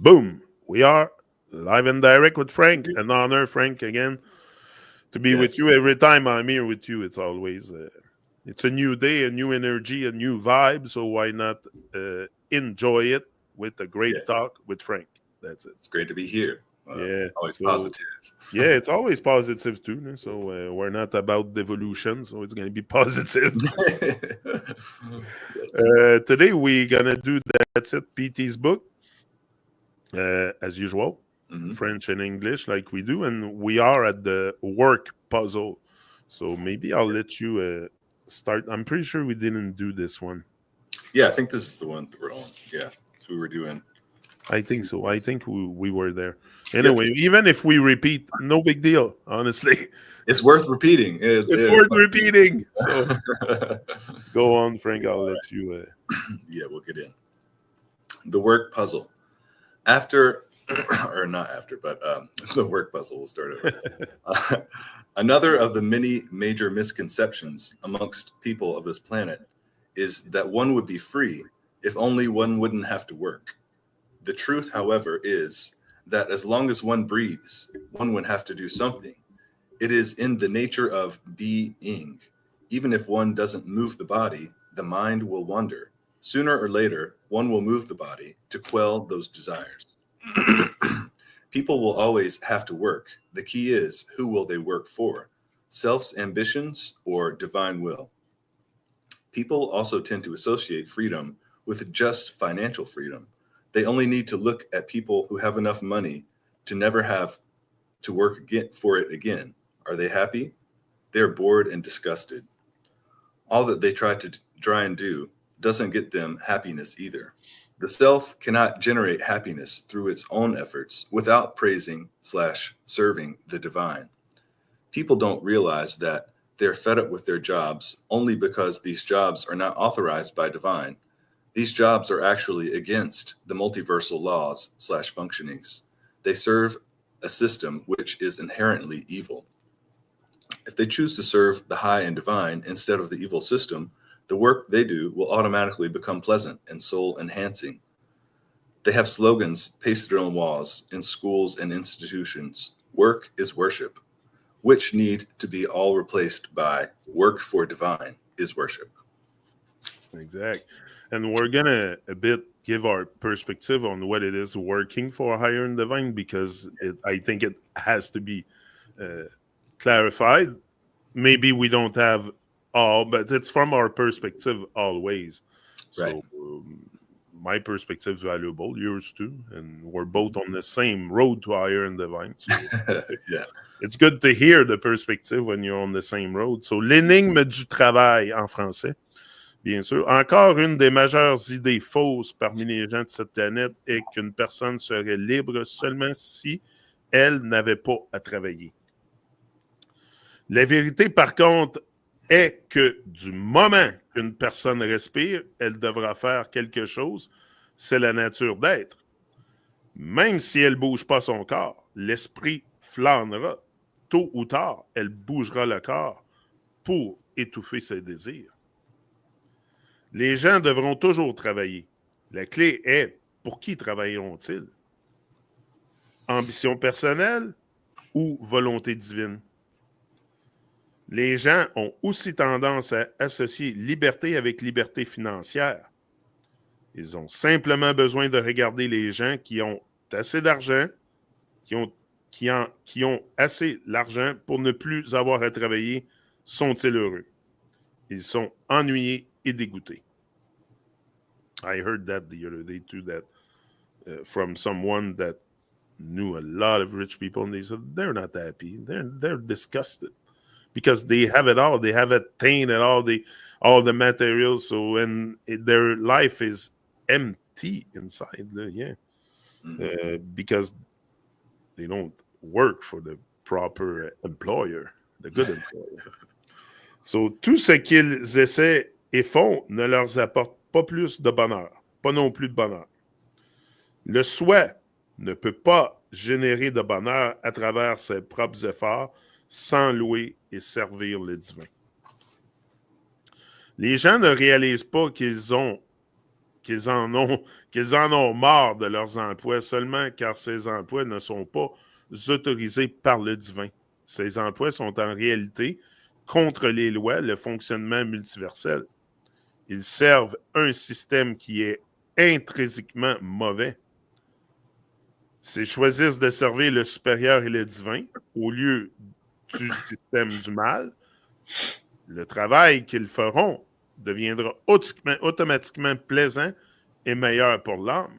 Boom! We are live and direct with Frank. An honor, Frank, again, to be with you. Every time I'm here with you, it's always it's a new day, a new energy, a new vibe. So why not enjoy it with a great talk with Frank? That's it. It's great to be here. Always positive. Yeah, it's always positive too. So we're not about devolution, so it's going to be positive. Today we're going to do That's It, PT's book. As usual, French and English like we do, and we are at the work puzzle. So maybe I'll let you start. I'm pretty sure we didn't do this one. Yeah, I think this is the one that we're on. Yeah, so we were doing. I think so. I think we were there. Anyway, even if we repeat, no big deal, honestly. It's worth repeating. It's worth repeating. So go on, Frank. I'll let you. Yeah, we'll get in. The work puzzle. After, or not after, but the work puzzle will start over. Another of the many major misconceptions amongst people of this planet is that one would be free if only one wouldn't have to work. The truth, however, is that as long as one breathes, one would have to do something. It is in the nature of being. Even if one doesn't move the body, the mind will wander. Sooner or later, one will move the body to quell those desires. People will always have to work. The key is, who will they work for? Self's ambitions or divine will? People also tend to associate freedom with just financial freedom. They only need to look at people who have enough money to never have to work for it again. Are they happy? They're bored and disgusted. All that they try and do doesn't get them happiness either. The self cannot generate happiness through its own efforts without praising/serving the divine. People don't realize that they're fed up with their jobs only because these jobs are not authorized by divine. These jobs are actually against the multiversal laws/functionings. They serve a system which is inherently evil. If they choose to serve the high and divine instead of the evil system, the work they do will automatically become pleasant and soul-enhancing. They have slogans pasted on walls in schools and institutions. Work is worship, which need to be all replaced by work for divine is worship. Exactly. And we're going to a bit give our perspective on what it is working for higher and divine, because I think it has to be clarified. Maybe we don't have all, but it's from our perspective always. Right. So my perspective is valuable, yours too, and we're both on the same road to higher and divine. So yeah. It's good to hear the perspective when you're on the same road. So l'énigme du travail en français, bien sûr. Encore une des majeures idées fausses parmi les gens de cette planète est qu'une personne serait libre seulement si elle n'avait pas à travailler. La vérité, par contre, est que du moment qu'une personne respire, elle devra faire quelque chose. C'est la nature d'être. Même si elle ne bouge pas son corps, l'esprit flânera. Tôt ou tard, elle bougera le corps pour étouffer ses désirs. Les gens devront toujours travailler. La clé est, pour qui travailleront-ils? Ambition personnelle ou volonté divine? Les gens ont aussi tendance à associer liberté avec liberté financière. Ils ont simplement besoin de regarder les gens qui ont assez d'argent, qui ont assez d'argent pour ne plus avoir à travailler. Sont-ils heureux? Ils sont ennuyés et dégoûtés. I heard that the other day too, that from someone that knew a lot of rich people, and they said they're not happy. They're disgusted. Because they have it all. They have attained all the materials. So when their life is empty inside, because they don't work for the proper employer, the good employer. So tout ce qu'ils essaient et font ne leur apporte pas plus de bonheur, pas non plus de bonheur. Le souhait ne peut pas générer de bonheur à travers ses propres efforts, sans louer et servir le divin. Les gens ne réalisent pas qu'ils qu'ils en ont marre de leurs emplois seulement car ces emplois ne sont pas autorisés par le divin. Ces emplois sont en réalité contre les lois, le fonctionnement multiversel. Ils servent un système qui est intrinsèquement mauvais. S'ils choisissent de servir le supérieur et le divin au lieu du système du mal, le travail qu'ils feront deviendra automatiquement plaisant et meilleur pour l'âme.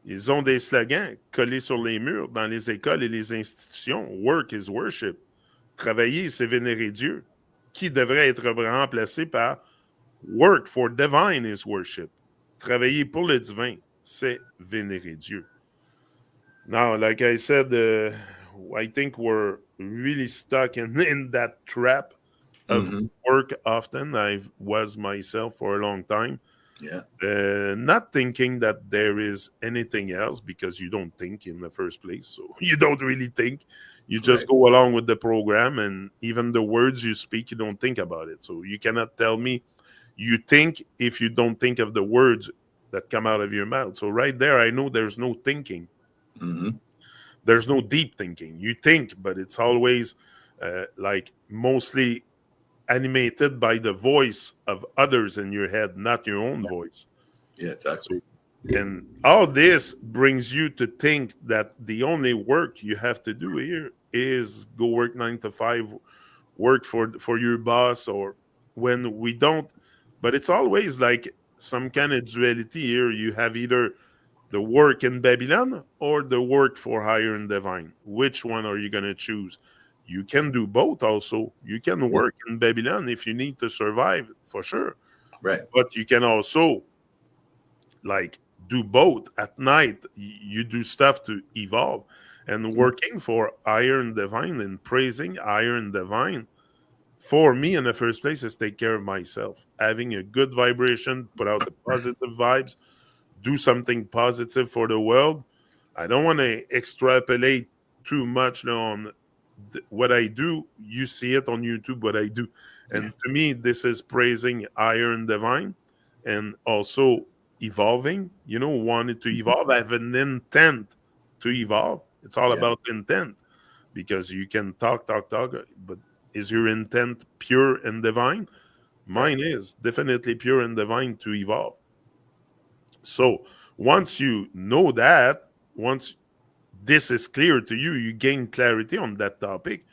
Ils ont des slogans collés sur les murs dans les écoles et les institutions. Work is worship. Travailler, c'est vénérer Dieu, qui devrait être remplacé par Work for divine is worship. Travailler pour le divin, c'est vénérer Dieu. Now, like I said, I think we're really stuck in that trap of work often. I was myself for a long time. Yeah. Not thinking that there is anything else because you don't think in the first place. So you don't really think. You just go along with the program, and even the words you speak, you don't think about it. So you cannot tell me you think if you don't think of the words that come out of your mouth. So right there, I know there's no thinking. There's no deep thinking. You think, but it's always like mostly animated by the voice of others in your head, not your own voice. Yeah, exactly. So, and all this brings you to think that the only work you have to do here is go work 9 to 5, work for your boss, or when we don't. But it's always like some kind of duality here. You have either the work in Babylon or the work for higher and divine. Which one are you going to choose? You can do both also. You can work in Babylon if you need to survive, for sure. Right. But you can also, like, do both. At night, you do stuff to evolve. And working for higher and divine and praising higher and divine, for me, in the first place, is take care of myself. Having a good vibration, put out the positive vibes, do something positive for the world. I don't want to extrapolate too much on what I do. You see it on YouTube, what I do. And to me, this is praising higher and divine and also evolving, wanting to evolve. I have an intent to evolve. It's all about intent because you can talk, but is your intent pure and divine? Mine is definitely pure and divine to evolve. So once you know that, once this is clear to you, you gain clarity on that topic,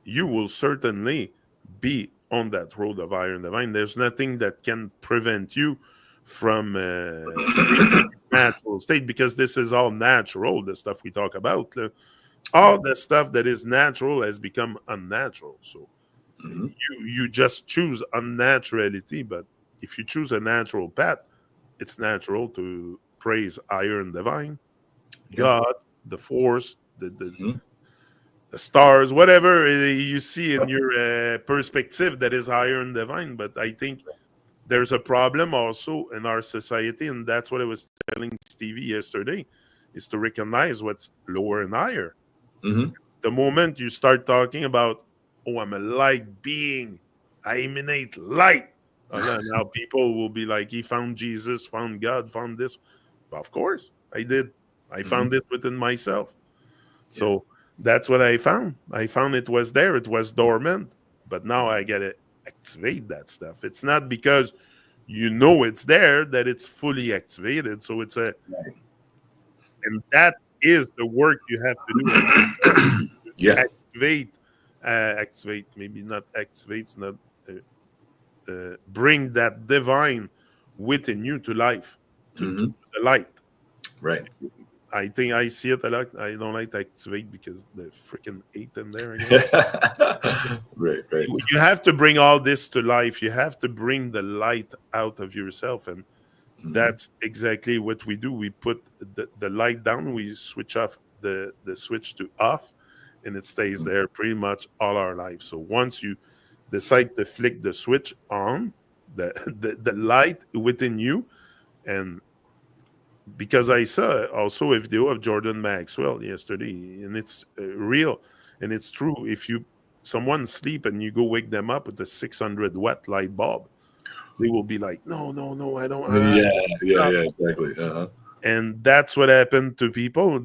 you will certainly be on that road of higher and divine. There's nothing that can prevent you from natural state because this is all natural, the stuff we talk about. All the stuff that is natural has become unnatural. So you just choose unnaturality, but if you choose a natural path, it's natural to praise higher and divine, God, the force, the stars, whatever you see in your perspective that is higher and divine. But I think there's a problem also in our society, and that's what I was telling Stevie yesterday, is to recognize what's lower and higher. The moment you start talking about, oh, I'm a light being, I emanate light, now people will be like, he found Jesus, found God, found this. Well, of course, I did. I found it within myself. So that's what I found. I found it was there. It was dormant. But now I got to activate that stuff. It's not because you know it's there that it's fully activated. So it's a... And that is the work you have to do. Activate, maybe not activate, not bring that divine within you to life, to the light. Right. I think I see it a lot. I don't like to activate because the freaking 8 in there again. Right. You have to bring all this to life. You have to bring the light out of yourself. And that's exactly what we do. We put the light down. We switch off the switch to off, and it stays there pretty much all our life. So once you decide to flick the switch on, the light within you, and because I saw also a video of Jordan Maxwell yesterday, and it's real and it's true. If someone sleep and you go wake them up with a 600 watt light bulb, they will be like, no, I don't. Yeah, exactly. Uh-huh. And that's what happened to people.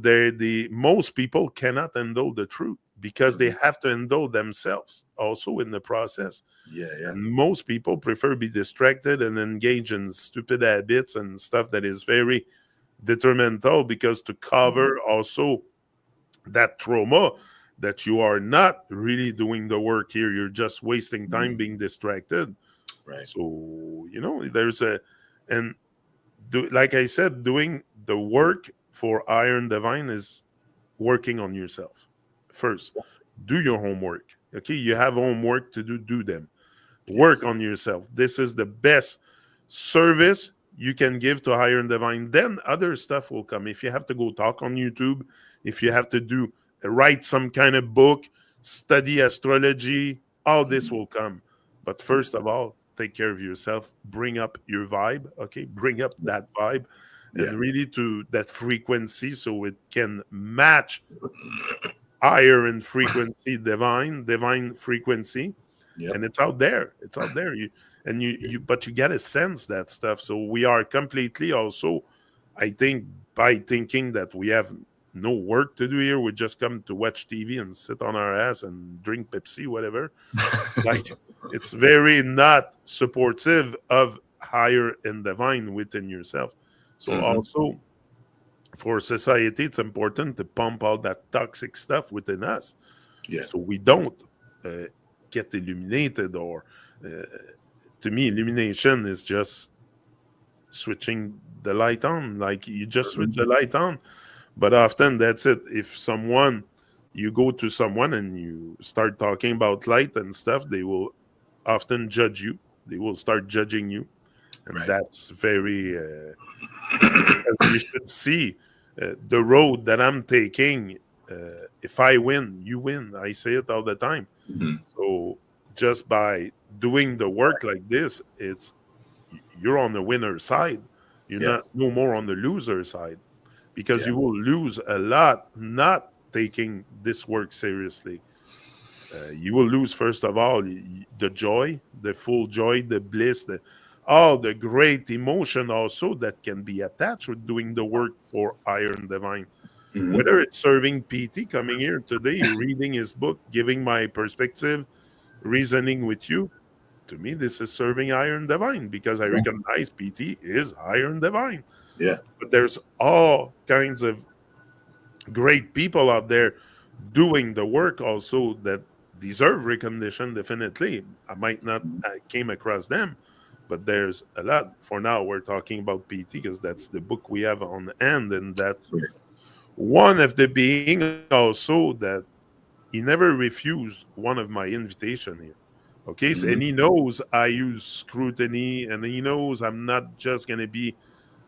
Most people cannot handle the truth because they have to handle themselves also in the process. Yeah. And most people prefer be distracted and engage in stupid habits and stuff that is very detrimental, because to cover also that trauma that you are not really doing the work here, you're just wasting time being distracted. Right. So there's and like I said, doing the work for Iron Divine is working on yourself first. Do your homework. Okay, you have homework to do them. Work Yes. on yourself. This is the best service you can give to Higher and Divine. Then other stuff will come. If you have to go talk on YouTube, if you have to write some kind of book, study astrology, all this will come. But first of all, take care of yourself. Bring up your vibe. Okay, bring up that vibe, Yeah. and really to that frequency so it can match higher in frequency, divine frequency, Yep. and it's out there. It's out there. But you gotta sense that stuff. So we are completely also, I think, by thinking that we have no work to do here, we just come to watch TV and sit on our ass and drink Pepsi, whatever. Like, it's very not supportive of higher and divine within yourself. So also for society, it's important to pump all that toxic stuff within us, Yeah. so we don't uh, get illuminated. Or to me, illumination is just switching the light on. Like, you just switch the light on, but often that's it. If you go to someone and you start talking about light and stuff, they will often judge you. They will start judging you, and Right. that's very because you should see the road that I'm taking. If I win, you win. I say it all the time. So just by doing the work like this, you're on the winner side. You're Yeah. not no more on the loser side, because Yeah. you will lose a lot not taking this work seriously. You will lose, first of all, the joy, the full joy, the bliss, all the great emotion also that can be attached with doing the work for Iron Divine. Whether it's serving PT, coming here today, reading his book, giving my perspective, reasoning with you, to me, this is serving Iron Divine, because I recognize PT is Iron Divine. Yeah. But there's all kinds of great people out there doing the work also that deserve recognition. Definitely, I might not came across them, but there's a lot. For now, we're talking about PT because that's the book we have on hand, and that's Right. one of the being also that he never refused one of my invitation here. Okay, so, and he knows I use scrutiny, and he knows I'm not just gonna be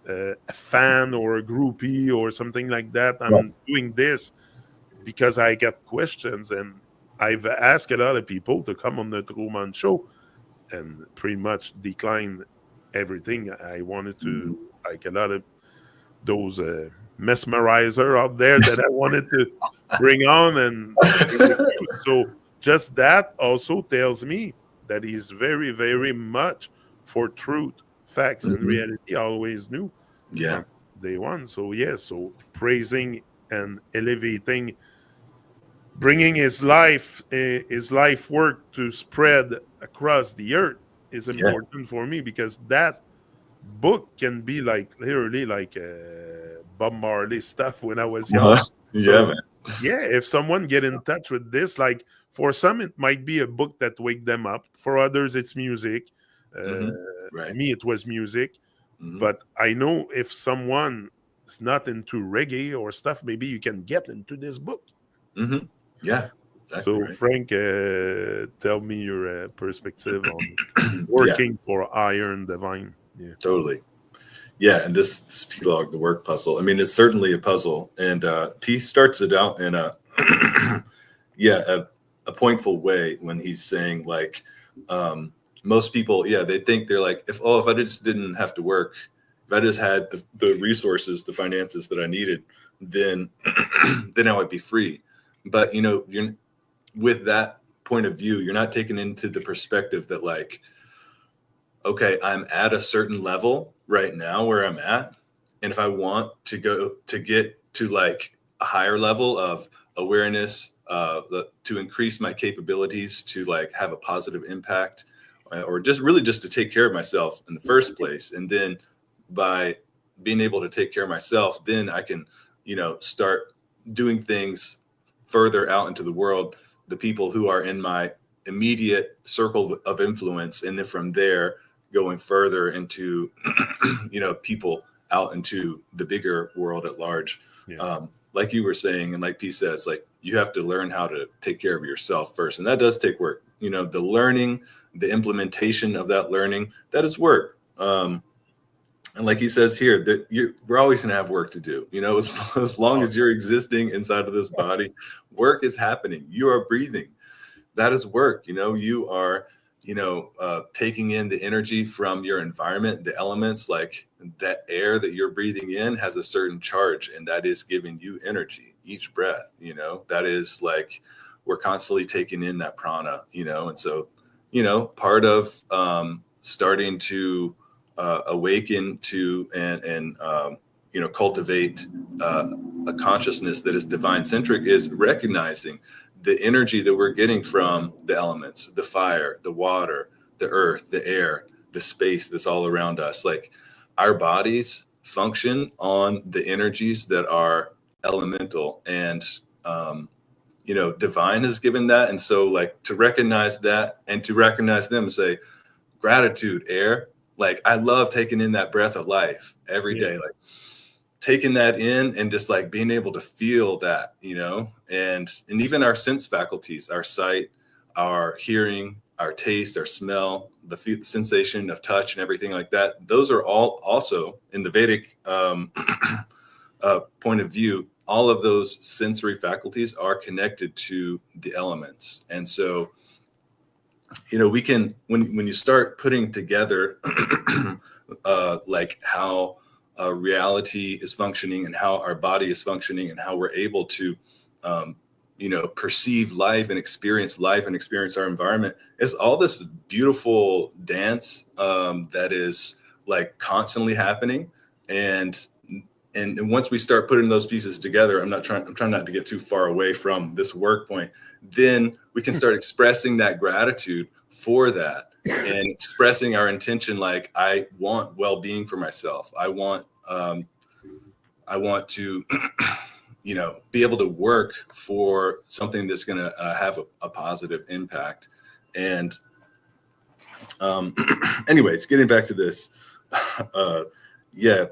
a fan or a groupie or something like that. Right. I'm doing this because I get questions, and I've asked a lot of people to come on the Truman show and pretty much decline everything I wanted to, like a lot of those mesmerizer out there that I wanted to bring on, and they refused. So just that also tells me that he's very, very much for truth, facts, and reality. I always knew Yeah. from day one. So yes, so praising and elevating, bringing his life work to spread across the earth is Yeah. important for me, because that book can be like literally like Bob Marley stuff when I was young. Yeah, So man. yeah, if someone get in touch with this, like, for some it might be a book that wake them up. For others, it's music. Uh, Right. Me, it was music. But I know if someone is not into reggae or stuff, maybe you can get into this book. Yeah. Exactly So right. Frank, tell me your perspective on Yeah. working for Iron Divine. Yeah. Totally. Yeah, and this P-log, the work puzzle. I mean, it's certainly a puzzle, and he starts it out in a a pointful way when he's saying like most people, they think they're like, if I just didn't have to work, if I just had the resources, the finances that I needed, then then I would be free. But you're with that point of view, you're not taken into the perspective that like okay, I'm at a certain level right now where I'm at. And if I want to get to like a higher level of awareness, to increase my capabilities to like have a positive impact, or just really just to take care of myself in the first place. And then by being able to take care of myself, then I can, start doing things further out into the world, the people who are in my immediate circle of influence. And then from there, going further into, people out into the bigger world at large. Yeah. Like you were saying, and like P says, like you have to learn how to take care of yourself first. And that does take work. The learning, the implementation of that learning, that is work. And like he says here, that we're always going to have work to do. As long as you're existing inside of this body, work is happening. You are breathing. That is work. You are, taking in the energy from your environment, the elements, like that air that you're breathing in has a certain charge, and that is giving you energy each breath. That is like we're constantly taking in that prana, and so, part of starting to awaken to and cultivate a consciousness that is divine centric is recognizing the energy that we're getting from the elements, the fire, the water, the earth, the air, the space that's all around us. Like our bodies function on the energies that are elemental, and divine has given that. And so like to recognize that and to recognize them and say, gratitude, air. Like I love taking in that breath of life every day, like taking that in and just like being able to feel that, and even our sense faculties, our sight, our hearing, our taste, our smell, the sensation of touch and everything like that. Those are all also in the Vedic point of view. All of those sensory faculties are connected to the elements. And so, we can, when you start putting together like how reality is functioning and how our body is functioning and how we're able to, perceive life and experience our environment, is all this beautiful dance that is like constantly happening. And once we start putting those pieces together, I'm trying not to get too far away from this work point, then we can start expressing that gratitude for that and expressing our intention. Like I want well-being for myself. I want to, be able to work for something that's going to have a positive impact. And anyways, getting back to this,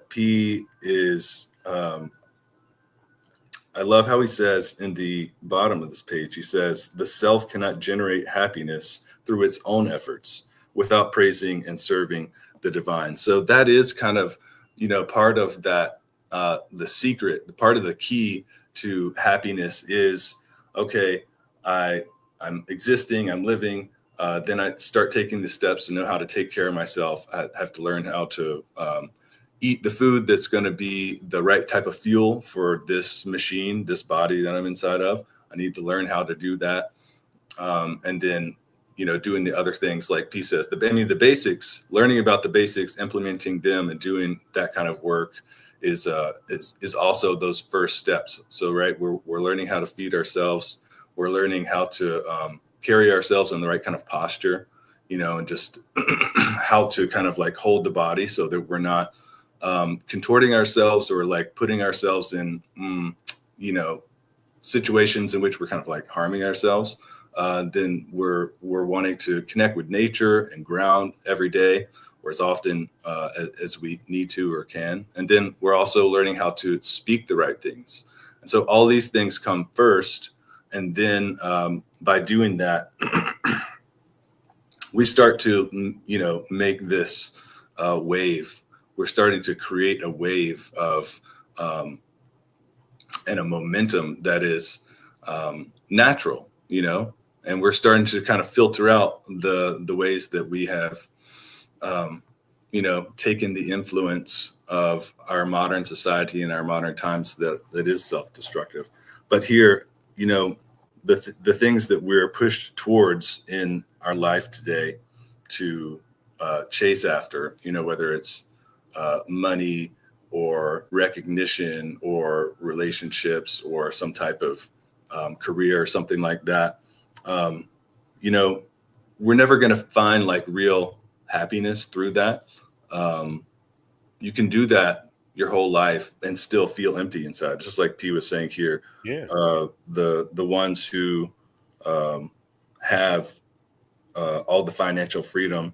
P is, I love how he says in the bottom of this page, he says, the self cannot generate happiness through its own efforts without praising and serving the divine. So that is kind of, part of that, the secret, part of the key to happiness is, okay, I'm existing, I'm living, then I start taking the steps to know how to take care of myself. I have to learn how to eat the food that's going to be the right type of fuel for this machine, this body that I'm inside of. I need to learn how to do that. And then, doing the other things like P says, the basics, learning about the basics, implementing them and doing that kind of work is also those first steps. So, right, we're learning how to feed ourselves. We're learning how to carry ourselves in the right kind of posture, and just how to kind of like hold the body so that we're not contorting ourselves or like putting ourselves in, situations in which we're kind of like harming ourselves. Then we're wanting to connect with nature and ground every day, or as often as we need to or can. And then we're also learning how to speak the right things. And so all these things come first. And then by doing that, we start to, make this wave. We're starting to create a wave of and a momentum that is natural, and we're starting to kind of filter out the ways that we have, taken the influence of our modern society and our modern times that is self-destructive. But here, the things that we're pushed towards in our life today to chase after, whether it's money or recognition or relationships or some type of career or something like that. We're never going to find like real happiness through that. You can do that your whole life and still feel empty inside. Just like P was saying here, Yeah. The ones who have all the financial freedom,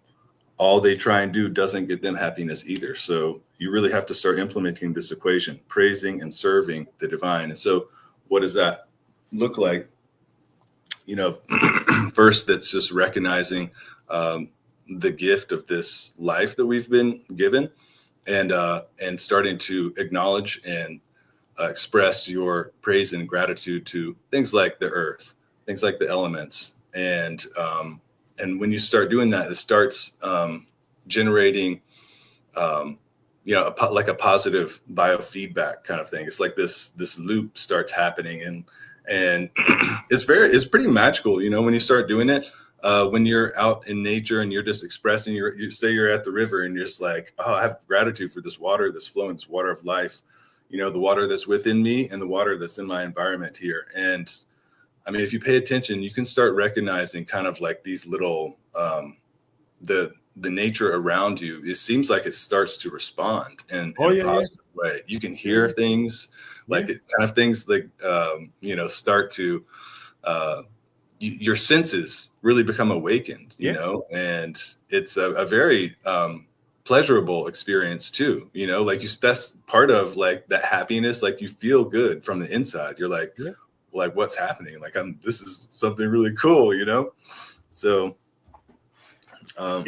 all they try and do doesn't get them happiness either. So you really have to start implementing this equation, praising and serving the divine. And so what does that look like? First, that's just recognizing the gift of this life that we've been given, and starting to acknowledge and express your praise and gratitude to things like the earth, things like the elements. And when you start doing that, it starts generating, like a positive biofeedback kind of thing. It's like this loop starts happening, and it's pretty magical, when you start doing it. When you're out in nature and you're just expressing, you say you're at the river and you're just like, oh, I have gratitude for this water that's flowing, this water of life, the water that's within me and the water that's in my environment here. And I mean, if you pay attention, you can start recognizing kind of like these little, the nature around you. It seems like it starts to respond in a positive way. You can hear things like it kind of things like, start to, your senses really become awakened, and it's a very pleasurable experience too. That's part of like that happiness. Like you feel good from the inside. You're like, what's happening? Like this is something really cool, So, but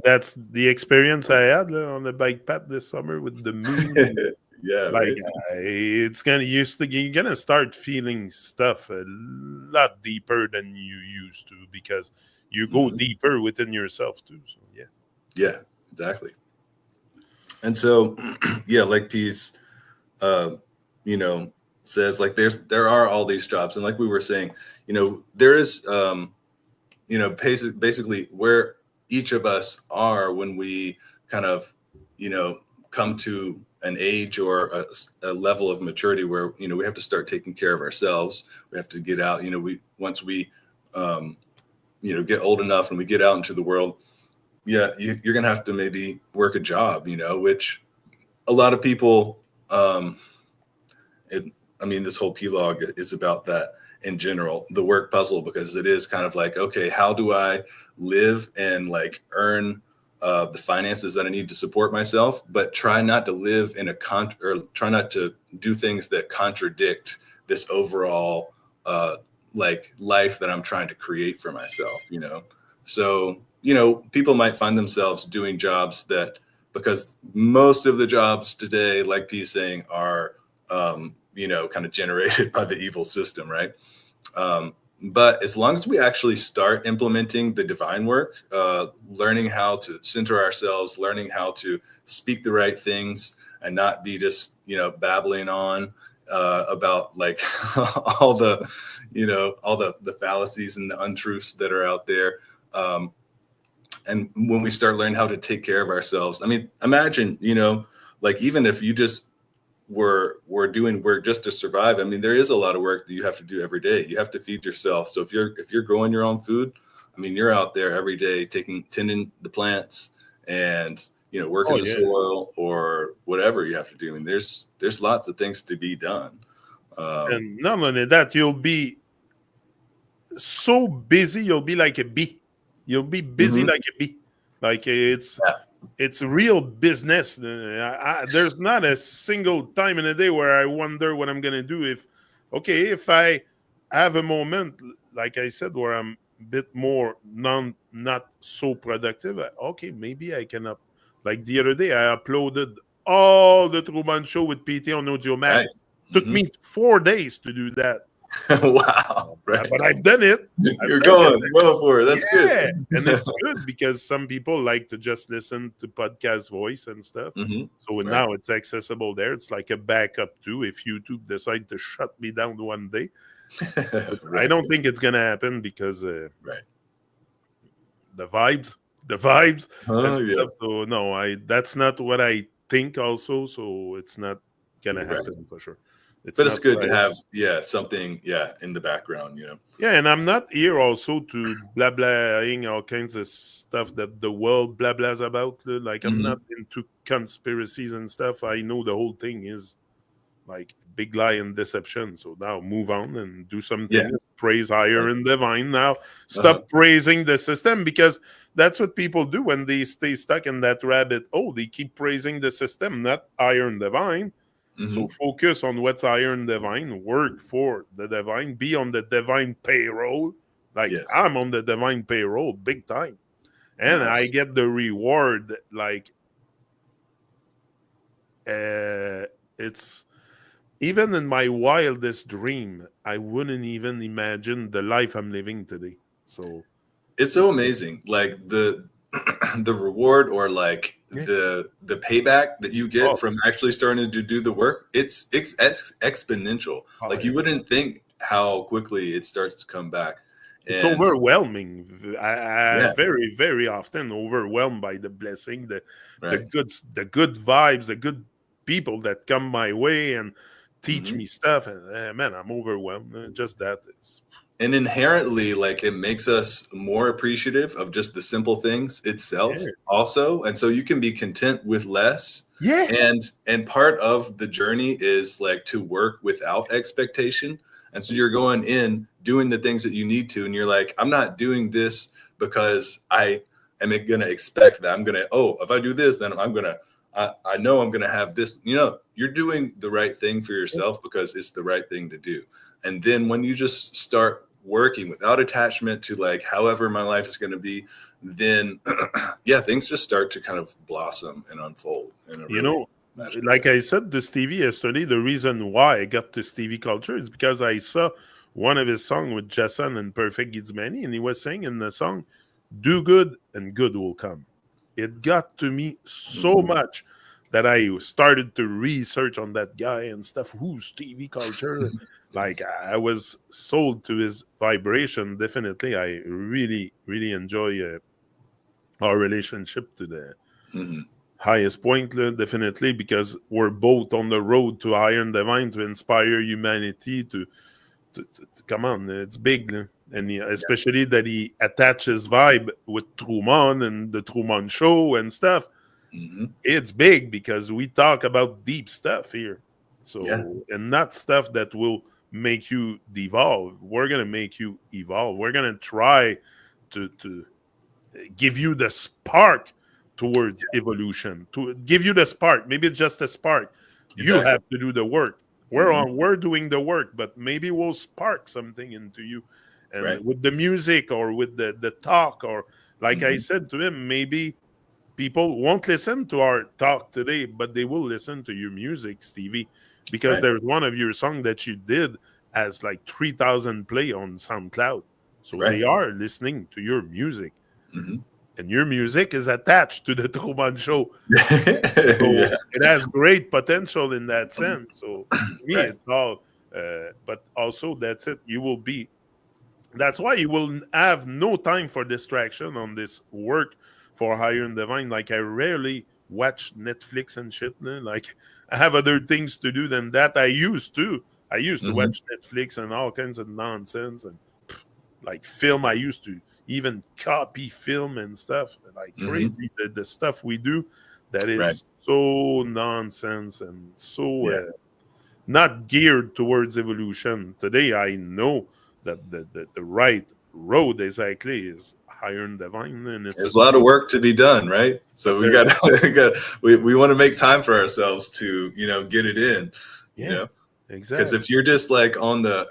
that's the experience I had on the bike path this summer with the moon. Right. You're gonna start feeling stuff a lot deeper than you used to, because you go deeper within yourself too. So yeah, exactly. And so like P's says, like there are all these jobs, and like we were saying, there is basically where each of us are when we kind of come to an age or a level of maturity where we have to start taking care of ourselves. We have to get out. Once we get old enough and we get out into the world, you're gonna have to maybe work a job, which a lot of people. This whole P-log is about that in general, the work puzzle, because it is kind of like, okay, how do I live and like earn the finances that I need to support myself, but try not to live in try not to do things that contradict this overall like life that I'm trying to create for myself, So, people might find themselves doing jobs that, because most of the jobs today, like P's saying, are, kind of generated by the evil system, right? But as long as we actually start implementing the divine work, learning how to center ourselves, learning how to speak the right things and not be just, babbling on about like all the, all the fallacies and the untruths that are out there. And when we start learning how to take care of ourselves, I mean, imagine, like even if you just we're doing work just to survive. I mean, there is a lot of work that you have to do every day. You have to feed yourself. So if you're growing your own food, I mean, you're out there every day tending the plants and working the soil or whatever you have to do. I mean, there's lots of things to be done. And not only that, you'll be so busy, you'll be like a bee. You'll be busy like a bee. Like it's real business. There's not a single time in a day where I wonder what I'm going to do. If I have a moment, like I said, where I'm a bit more not so productive, maybe I can like the other day, I uploaded all the Truman Show with PT on AudioMac. Right. Took me 4 days to do that. Wow. Right. But I've done it. You're going for it. That's good. And it's good because some people like to just listen to podcast voice and stuff. So now it's accessible there. It's like a backup too if YouTube decide to shut me down one day. I don't think it's going to happen because the vibes. the vibes and Yeah. stuff. So no, that's not what I think also. So it's not gonna Right. happen for sure. It's But it's not good what to I have, something, in the background, Yeah, and I'm not here also to blah blahing all kinds of stuff that the world blah blahs about. Like I'm Hmm. not into conspiracies and stuff. I know the whole thing is like big lie and deception. So now move on and do Yeah. something. Praise higher Right. and divine. Now Uh-huh. stop praising the system because that's what people do when they stay stuck in that rabbit hole. They keep praising the system, not higher and divine. So Hmm. focus on what's higher and divine, work for the divine, be on the divine payroll. Like Yes. I'm on the divine payroll big time. And Nice. I get the reward like it's even in my wildest dream, I wouldn't even imagine the life I'm living today. So It's it, so amazing, like the the reward, or like yeah. the payback that you get Oh, from actually starting to do the work. It's exponential. oh, Like, you wouldn't think how quickly it starts to come back. it's And overwhelming. I yeah. very, very often overwhelmed by the blessing, Right. the good vibes, the good people that come my way and teach Hmm. me stuff. And man, I'm overwhelmed. Just that is. And inherently, like, it makes us more appreciative of just the simple things itself Yeah. also, and so you can be content with less. Yeah. And part of the journey is like to work without expectation. And so you're going in doing the things that you need to, and you're like, I'm not doing this because I am going to expect that I'm going to, oh, if I do this, then I'm going to, I know I'm going to have this. You're doing the right thing for yourself because it's the right thing to do. And then when you just start working without attachment to, like, however my life is going to be, then yeah, things just start to kind of blossom and unfold in a You really know, magical like way. I said to Stevie yesterday, the reason why I got to Stevie culture is because I saw one of his songs with Jason and Perfect Gizmani, and he was saying in the song, "Do good and good will come." It got to me so Mhm. much that I started to research on that guy and stuff. Who's Stevie culture? Like I was sold to his vibration. Definitely, I really, really enjoy our relationship to the Mhm. highest point, definitely, because we're both on the road to Iron Divine to inspire humanity to come on, it's big. And especially that he attaches vibe with Truman and the Truman Show and stuff. Mhm. It's big because we talk about deep stuff here. Yeah. So, and not stuff that will make you devolve. We're going to make you evolve. We're going to try to give you the spark towards evolution, to give you the spark. Maybe it's just a spark. You Exactly. have to do the work. Mhm. We're doing the work, but maybe we'll spark something into you. And Right. with the music or with the talk, or like I Mhm. said to him, maybe people won't listen to our talk today, but they will listen to your music, Stevie, because Right. there's one of your songs that you did as like 3,000 play on SoundCloud. So they Right. are listening to your music, Mhm. and your music is attached to the Truman Show. So Yeah. it has great potential in that sense. So to me, Right. it's all, but also that's it. That's why you will have no time for distraction on this work for higher and divine. Like I rarely watch Netflix and shit. Like I have other things to do than that. I used to Mhm. watch Netflix and all kinds of nonsense and like film. I used to even copy film and stuff like Mhm. crazy. The stuff we do that Right. is so nonsense and so Yeah. not geared towards evolution. Today, I know that the right road exactly is higher and divine, and it's a There's a lot of work to be done, right? So we there got is. we want to make time for ourselves to, get it in, you Yeah, know. Because exactly. if you're just like on the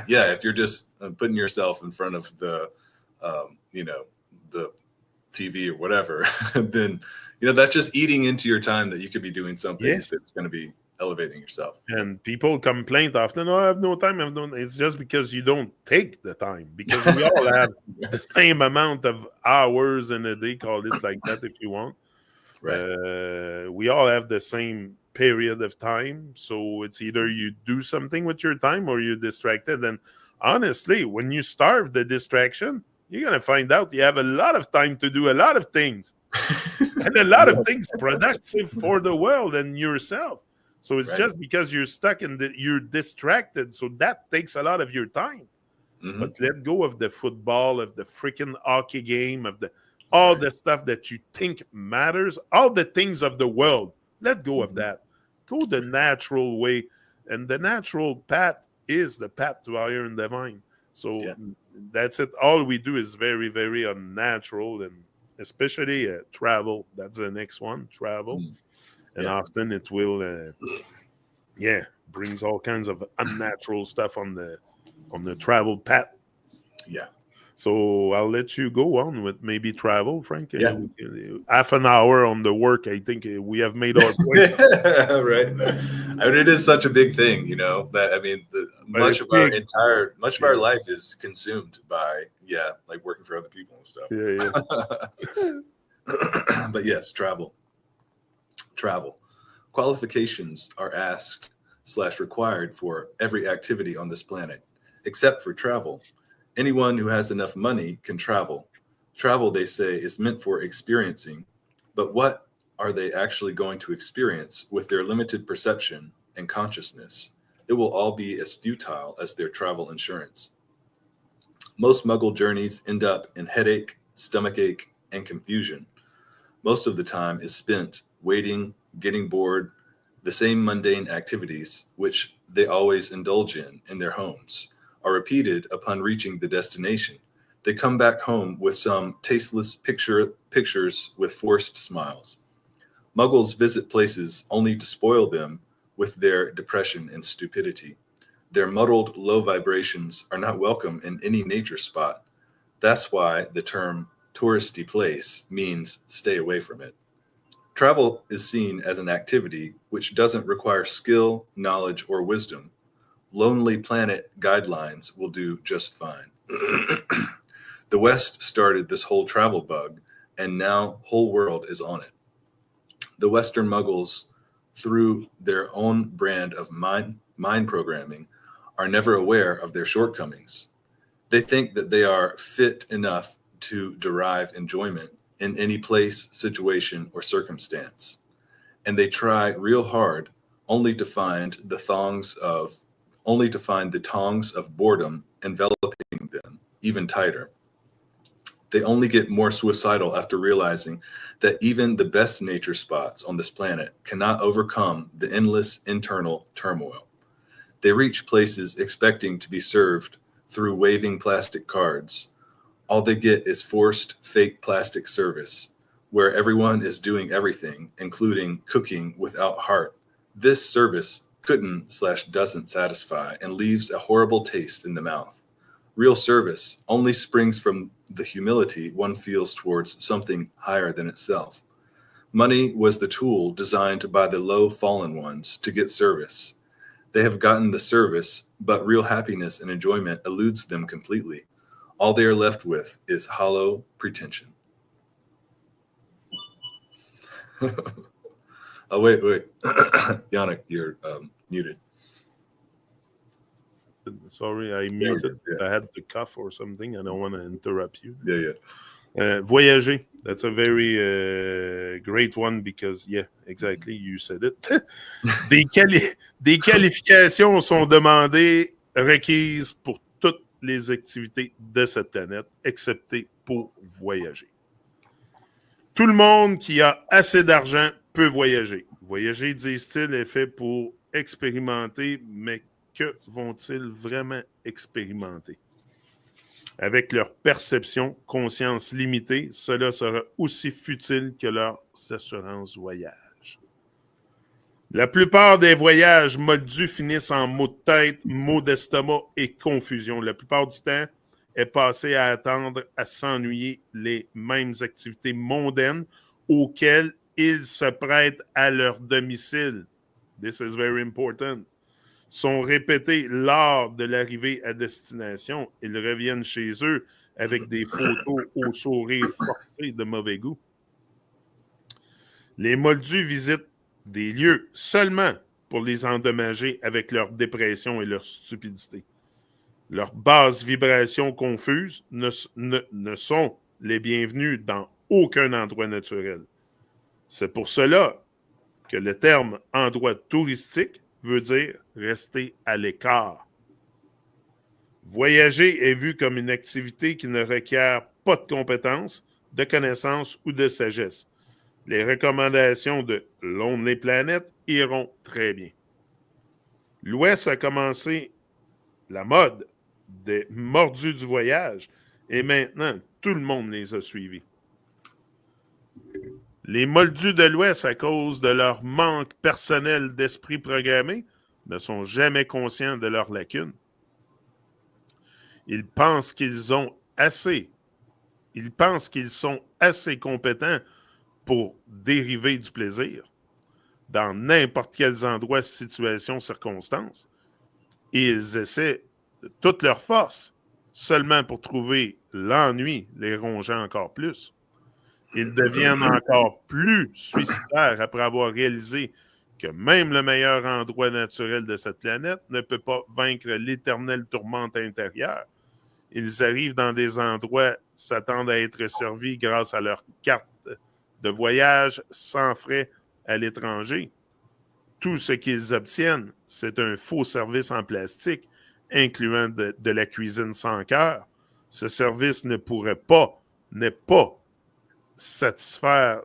yeah, if you're just putting yourself in front of the the TV or whatever, then that's just eating into your time that you could be doing something Yes. that's going to be elevating yourself. And people complain often, oh, I have no time. I have no. It's just because you don't take the time. Because we all have the same amount of hours in a day. Call it like that if you want. Right. We all have the same period of time. So it's either you do something with your time or you're distracted. And honestly, when you starve the distraction, you're going to find out you have a lot of time to do a lot of things. And a lot of things productive for the world and yourself. So it's just because you're stuck and you're distracted. So that takes a lot of your time. Mm-hmm. But let go of the football, of the freaking hockey game, of all the stuff that you think matters, all the things of the world. Let go of that. Go the natural way. And the natural path is the path to higher and divine. So that's it. All we do is very, very unnatural, and especially travel. That's the next one, travel. And often it will, brings all kinds of unnatural stuff on the travel path. Yeah. So I'll let you go on with maybe travel, Frank. Half an hour on the work. I think we have made our point. Right. I mean, it is such a big thing, that, I mean, much of our life is consumed by, like working for other people and stuff. But yes, travel. Qualifications are asked / required for every activity on this planet, except for travel. Anyone who has enough money can travel. Travel, they say, is meant for experiencing, but what are they actually going to experience with their limited perception and consciousness? It will all be as futile as their travel insurance. Most Muggle journeys end up in headache, stomachache, and confusion. Most of the time is spent waiting, getting bored, the same mundane activities, which they always indulge in their homes, are repeated upon reaching the destination. They come back home with some tasteless pictures with forced smiles. Muggles visit places only to spoil them with their depression and stupidity. Their muddled low vibrations are not welcome in any nature spot. That's why the term touristy place means stay away from it. Travel is seen as an activity which doesn't require skill, knowledge, or wisdom. Lonely Planet guidelines will do just fine. The West started this whole travel bug, and now whole world is on it. The Western Muggles, through their own brand of mind programming, are never aware of their shortcomings. They think that they are fit enough to derive enjoyment in any place, situation, or circumstance. And they try real hard only to find the tongs of boredom enveloping them even tighter. They only get more suicidal after realizing that even the best nature spots on this planet cannot overcome the endless internal turmoil. They reach places expecting to be served through waving plastic cards. All they get is forced fake plastic service, where everyone is doing everything, including cooking without heart. This service couldn't/doesn't satisfy and leaves a horrible taste in the mouth. Real service only springs from the humility one feels towards something higher than itself. Money was the tool designed by the low fallen ones to get service. They have gotten the service, but real happiness and enjoyment eludes them completely. All they are left with is hollow pretension. Oh, wait. Yannick, you're muted. Sorry, I muted. I had the cough or something. I don't want to interrupt you. Voyager. That's a very great one because, exactly, you said it. Des qualifications sont demandées, requises pour toutes les activités de cette planète, excepté pour voyager. Tout le monde qui a assez d'argent peut voyager. Voyager, disent-ils, est fait pour expérimenter, mais que vont-ils vraiment expérimenter? Avec leur perception, conscience limitée, cela sera aussi futile que leurs assurances voyage. La plupart des voyages moldus finissent en maux de tête, maux d'estomac et confusion. La plupart du temps est passé à attendre, à s'ennuyer les mêmes activités mondaines auxquelles ils se prêtent à leur domicile. This is very important. Sont répétés lors de l'arrivée à destination. Ils reviennent chez eux avec des photos au sourire forcé de mauvais goût. Les moldus visitent des lieux seulement pour les endommager avec leur dépression et leur stupidité. Leurs basses vibrations confuses ne sont les bienvenues dans aucun endroit naturel. C'est pour cela que le terme endroit touristique veut dire rester à l'écart. Voyager est vu comme une activité qui ne requiert pas de compétences, de connaissances ou de sagesse. Les recommandations de Lonely Planet iront très bien. L'Ouest a commencé la mode des mordus du voyage et maintenant, tout le monde les a suivis. Les moldus de l'Ouest, à cause de leur manque personnel d'esprit programmé, ne sont jamais conscients de leurs lacunes. Ils pensent qu'ils sont assez compétents pour dériver du plaisir dans n'importe quels endroits, situations, circonstances. Et ils essaient de toute leur force seulement pour trouver l'ennui, les rongeant encore plus. Ils deviennent encore plus suicidaires après avoir réalisé que même le meilleur endroit naturel de cette planète ne peut pas vaincre l'éternelle tourmente intérieure. Ils arrivent dans des endroits, s'attendent à être servis grâce à leur carte de voyage sans frais à l'étranger. Tout ce qu'ils obtiennent, c'est un faux service en plastique, incluant de la cuisine sans cœur. Ce service n'est pas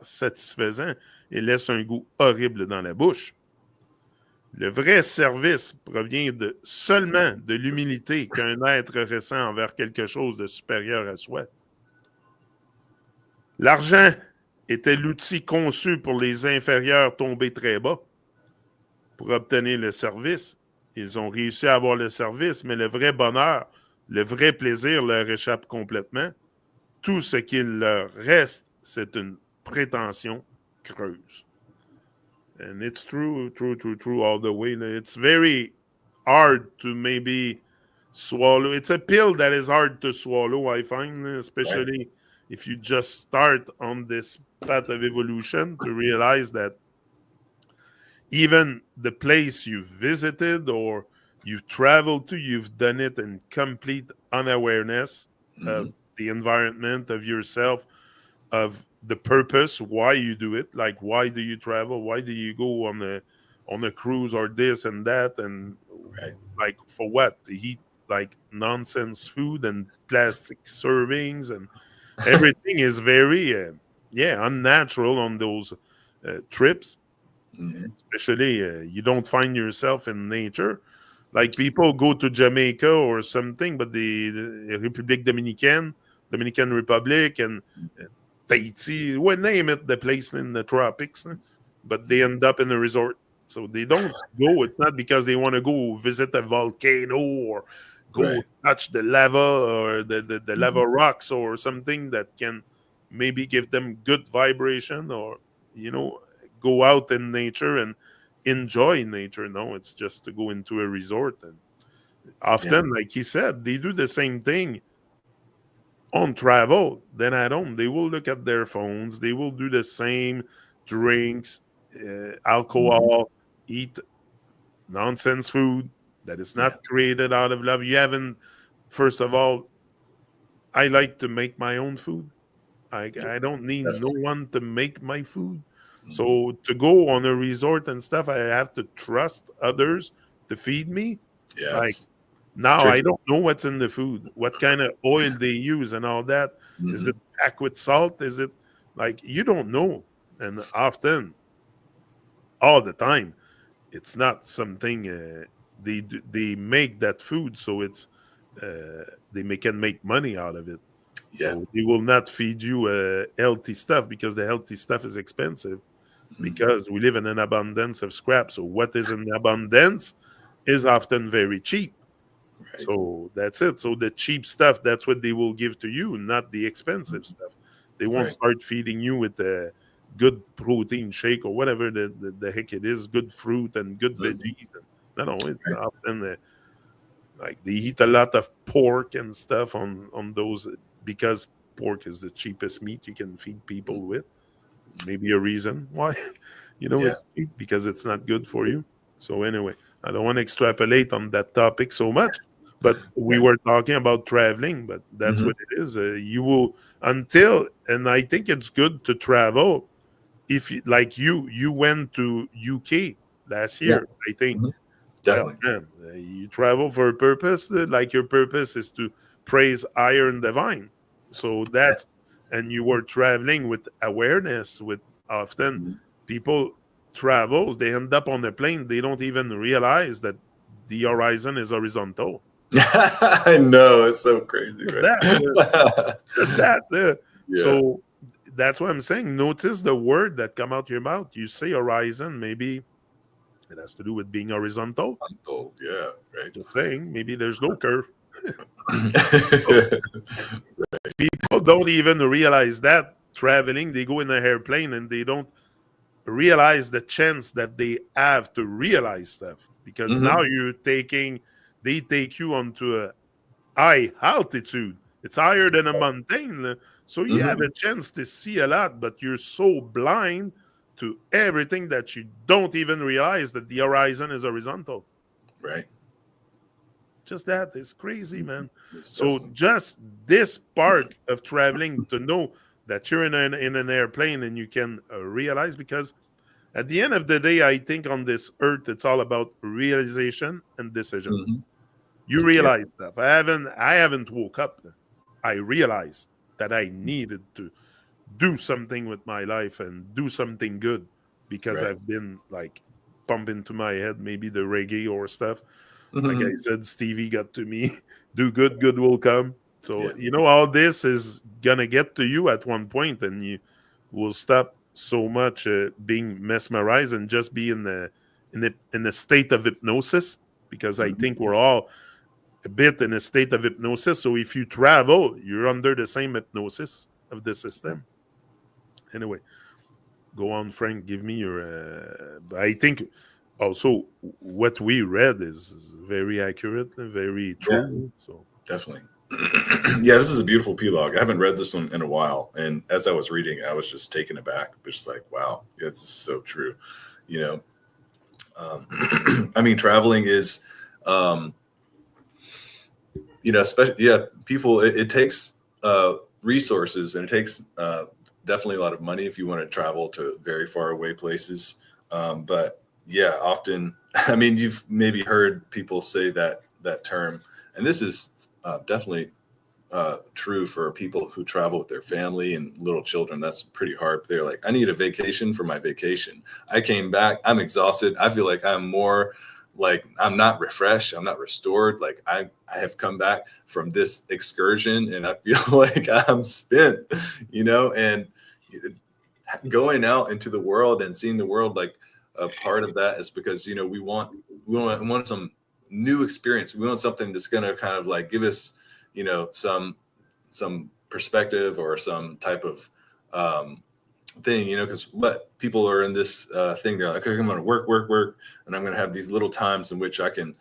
satisfaisant et laisse un goût horrible dans la bouche. Le vrai service provient seulement de l'humilité qu'un être ressent envers quelque chose de supérieur à soi. L'argent était l'outil conçu pour les inférieurs tombés très bas pour obtenir le service. Ils ont réussi à avoir le service, mais le vrai bonheur, le vrai plaisir leur échappe complètement. Tout ce qu'il leur reste, c'est une prétention creuse. And it's true all the way. It's very hard to maybe swallow. It's a pill that is hard to swallow, I find, especially if you just start on this path of evolution, to realize that even the place you've visited or you've traveled to, you've done it in complete unawareness of the environment, of yourself, of the purpose, why you do it. Like, why do you travel? Why do you go on a cruise or this and that? And like, for what? To eat like nonsense food and plastic servings, and everything is very unnatural on those trips. Especially you don't find yourself in nature. Like, people go to Jamaica or something, but the République Dominican Republic, and Tahiti, well, name it, the place in the tropics, but they end up in a resort. So they don't go. It's not because they want to go visit a volcano or go touch the lava or the lava rocks or something that can maybe give them good vibration, or, go out in nature and enjoy nature. No, it's just to go into a resort. And often, like he said, they do the same thing on travel than at home. They will look at their phones. They will do the same drinks, alcohol, eat nonsense food that is not created out of love. You haven't, first of all, I like to make my own food. I don't need no one to make my food. So to go on a resort and stuff, I have to trust others to feed me. Yeah. Like, now I don't know what's in the food, what kind of oil they use and all that. Is it packed with salt? Is it, like, you don't know. And often, all the time, it's not something they make that food, so it's they can make money out of it. So they will not feed you healthy stuff, because the healthy stuff is expensive, because we live in an abundance of scrap. So what is in abundance is often very cheap. So that's it. So the cheap stuff, that's what they will give to you, not the expensive stuff. They won't start feeding you with a good protein shake or whatever the heck it is, good fruit and good veggies. No, it's often like they eat a lot of pork and stuff on those, because pork is the cheapest meat you can feed people with. Maybe a reason why, it's cheap, because it's not good for you. So anyway, I don't want to extrapolate on that topic so much, But we were talking about traveling, but that's what it is. You will and I think it's good to travel. If like you went to UK last Yeah. year, I think. Well, Definitely. man, you travel for a purpose. Like your purpose is to praise higher and divine. So that's and you were traveling with awareness. With often people travels, they end up on a plane. They don't even realize that the horizon is horizontal. I know, it's so crazy, right? Just that. Yeah. So that's what I'm saying. Notice the word that come out your mouth. You say horizon, maybe it has to do with being horizontal. I'm told, yeah, right. Just saying, maybe there's no curve. People don't even realize that traveling. They go in an airplane and they don't realize the chance that they have to realize stuff, because now they take you onto a high altitude. It's higher than a mountain. So you have a chance to see a lot, but you're so blind to everything that you don't even realize that the horizon is horizontal. Right. Just that is crazy, man. So Definitely. just this part of traveling, to know that you're in an airplane and you can realize, because at the end of the day, I think on this earth, it's all about realization and decision. You Yeah. realize stuff. I haven't woke up. I realized that I needed to do something with my life and do something good, because Right. I've been like pumping to my head maybe the reggae or stuff. Like I said, Stevie got to me. Do good, good will come. So Yeah. all this is gonna get to you at one point, and you will stop so much being mesmerized and just be in a state of hypnosis. Because I think we're all a bit in a state of hypnosis. So if you travel, you're under the same hypnosis of the system. Anyway, go on, Frank. Give me your. I think also what we read is very accurate and very Yeah. true. So Definitely. Yeah, this is a beautiful epilogue. I haven't read this one in a while, and as I was reading, I was just taken aback. Just like, wow, yeah, this is so true. You know, I mean, traveling is, especially people. It takes resources, and it takes definitely a lot of money if you want to travel to very far away places. But yeah, often, I mean, you've maybe heard people say that term, and this is definitely true for people who travel with their family and little children. That's pretty hard. They're like, I need a vacation for my vacation. I came back, I'm exhausted. I feel like I'm more like I'm not refreshed. I'm not restored. Like I have come back from this excursion and I feel like I'm spent, and going out into the world and seeing the world, like a part of that is because, we want some new experience. We want something that's going to kind of like give us, some perspective or some type of thing, because what people are in this thing, they're like, okay, I'm going to work, and I'm going to have these little times in which I can,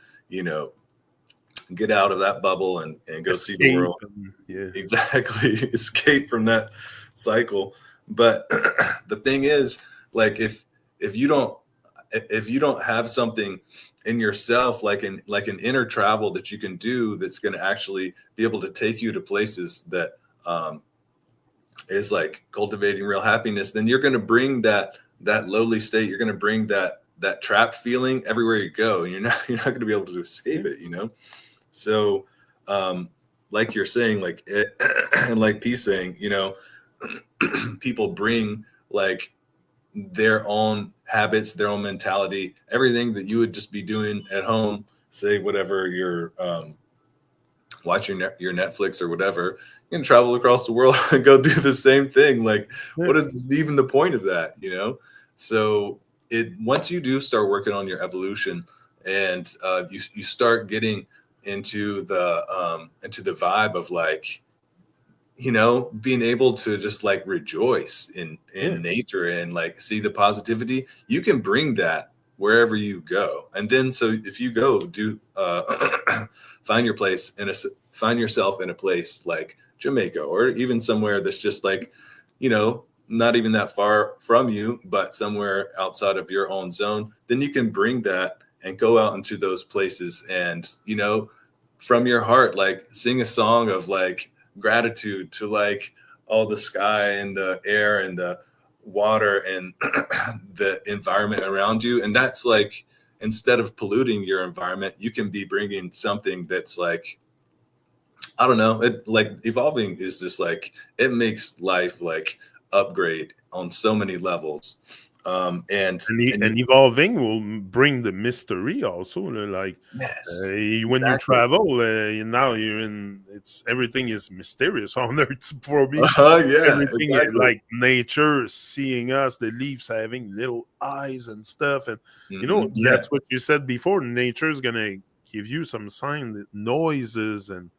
get out of that bubble and go see the world. Yeah. Exactly. Escape from that cycle. But the thing is, like, if you don't have something in yourself, like an inner travel that you can do, that's going to actually be able to take you to places that is like cultivating real happiness, then you're going to bring that lowly state. You're going to bring that trapped feeling everywhere you go, and you're not going to be able to escape it. So, like you're saying, like it, and like P's saying, people bring like their own habits, their own mentality, everything that you would just be doing at home, say whatever you're watching your Netflix or whatever, you can travel across the world and go do the same thing. Like, what is even the point of that, So once you do start working on your evolution and you start getting into the vibe of like, being able to just like rejoice in nature and like see the positivity, you can bring that wherever you go. And then, so if you go do find yourself in a place like Jamaica, or even somewhere that's just like, not even that far from you, but somewhere outside of your own zone, then you can bring that and go out into those places and, from your heart, like sing a song of like gratitude to like all the sky and the air and the water and the environment around you. And that's like, instead of polluting your environment, you can be bringing something that's like, I don't know, it like evolving is just like, it makes life like upgrade on so many levels. And evolving will bring the mystery also. Like yes, when you exactly. travel, now you're in. It's everything is mysterious on Earth for me. Yeah, Everything exactly. like nature seeing us, the leaves having little eyes and stuff, and Yeah, that's what you said before. Nature is gonna give you some sign that noises and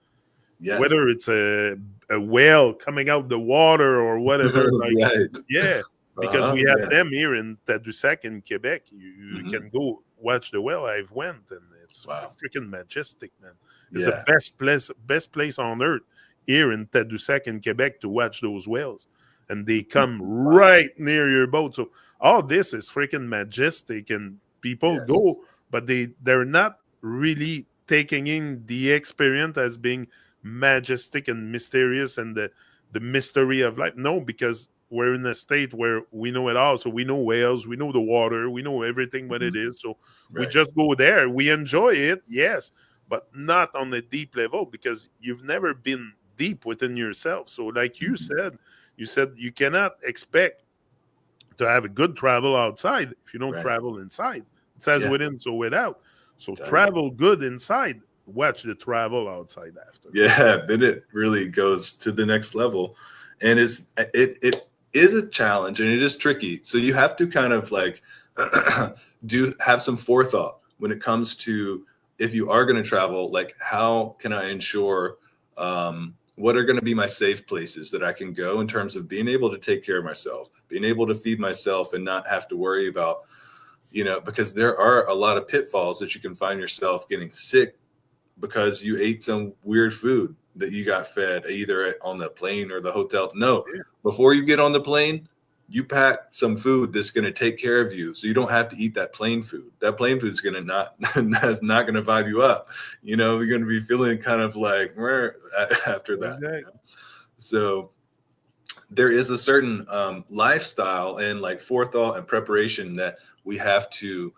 yeah. whether it's a whale coming out the water or whatever. Like Right. yeah, because we have Yeah. them here in Tadoussac in Quebec. You Hmm. can go watch the whale. I've went and it's Wow. freaking majestic, man. It's the Yeah. best place on earth here in Tadoussac in Quebec to watch those whales, and they come Wow. right near your boat. So all this is freaking majestic, and people Yes. go, but they're not really taking in the experience as being majestic and mysterious and the mystery of life. No, because we're in a state where we know it all. So we know whales, we know the water, we know everything what it Mhm. is. So we Right. just go there. We enjoy it, yes, but not on a deep level because you've never been deep within yourself. So, like Mhm. you said you cannot expect to have a good travel outside if you don't Right. travel inside. It says Yeah. within, so without. So Totally. travel good inside. Watch the travel outside after. Yeah. Then it really goes to the next level, and it is a challenge and it is tricky. So you have to kind of like do have some forethought when it comes to, if you are going to travel, like how can I ensure what are going to be my safe places that I can go in terms of being able to take care of myself, being able to feed myself and not have to worry about, because there are a lot of pitfalls that you can find yourself getting sick because you ate some weird food that you got fed either on the plane or the hotel. No, Yeah. before you get on the plane, you pack some food that's going to take care of you, so you don't have to eat that plane food. That plane food is going to not that's not going to vibe you up. You're going to be feeling kind of like "Meh," after that. Exactly. So there is a certain lifestyle and like forethought and preparation that we have to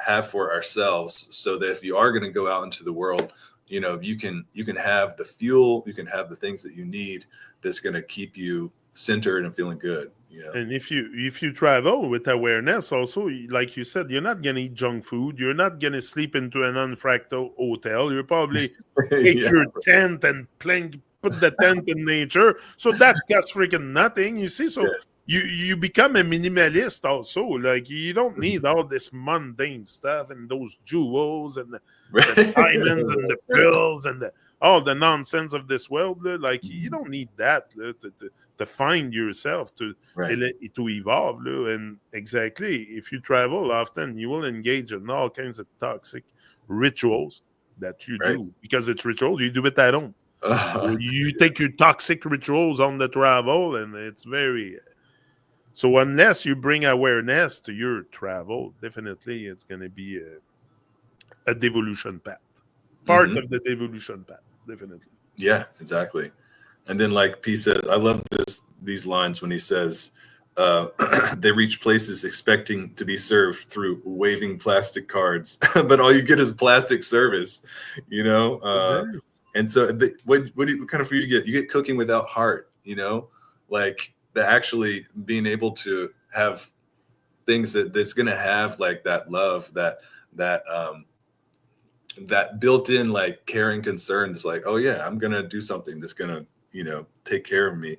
have for ourselves, so that if you are going to go out into the world, you can have the fuel, you can have the things that you need, that's going to keep you centered and feeling good. And if you travel with awareness, also, like you said, you're not gonna eat junk food. You're not gonna sleep into an unfractal hotel. You probably take Yeah. your tent and put the tent in nature. So that costs freaking nothing. You see, so Yeah. you become a minimalist also. Like you don't need all this mundane stuff and those jewels and the diamonds and the Right. pearls and all the nonsense of this world. Like you Mhm. don't need that to find yourself Right. to evolve. And exactly, if you travel often, you will engage in all kinds of toxic rituals that you Right. do because it's rituals. You do it at home. You Yeah. take your toxic rituals on the travel, and it's very so. Unless you bring awareness to your travel, definitely it's going to be a devolution path, part Hmm. of the devolution path, definitely. Yeah, exactly. And then, like P says, I love these lines when he says, "They reach places expecting to be served through waving plastic cards, but all you get is plastic service." You know, Exactly. and so what kind of food you get? You get cooking without heart. Like the actually being able to have things that's gonna have like that love, that built-in like caring concern. It's like, oh yeah, I'm gonna do something that's gonna take care of me.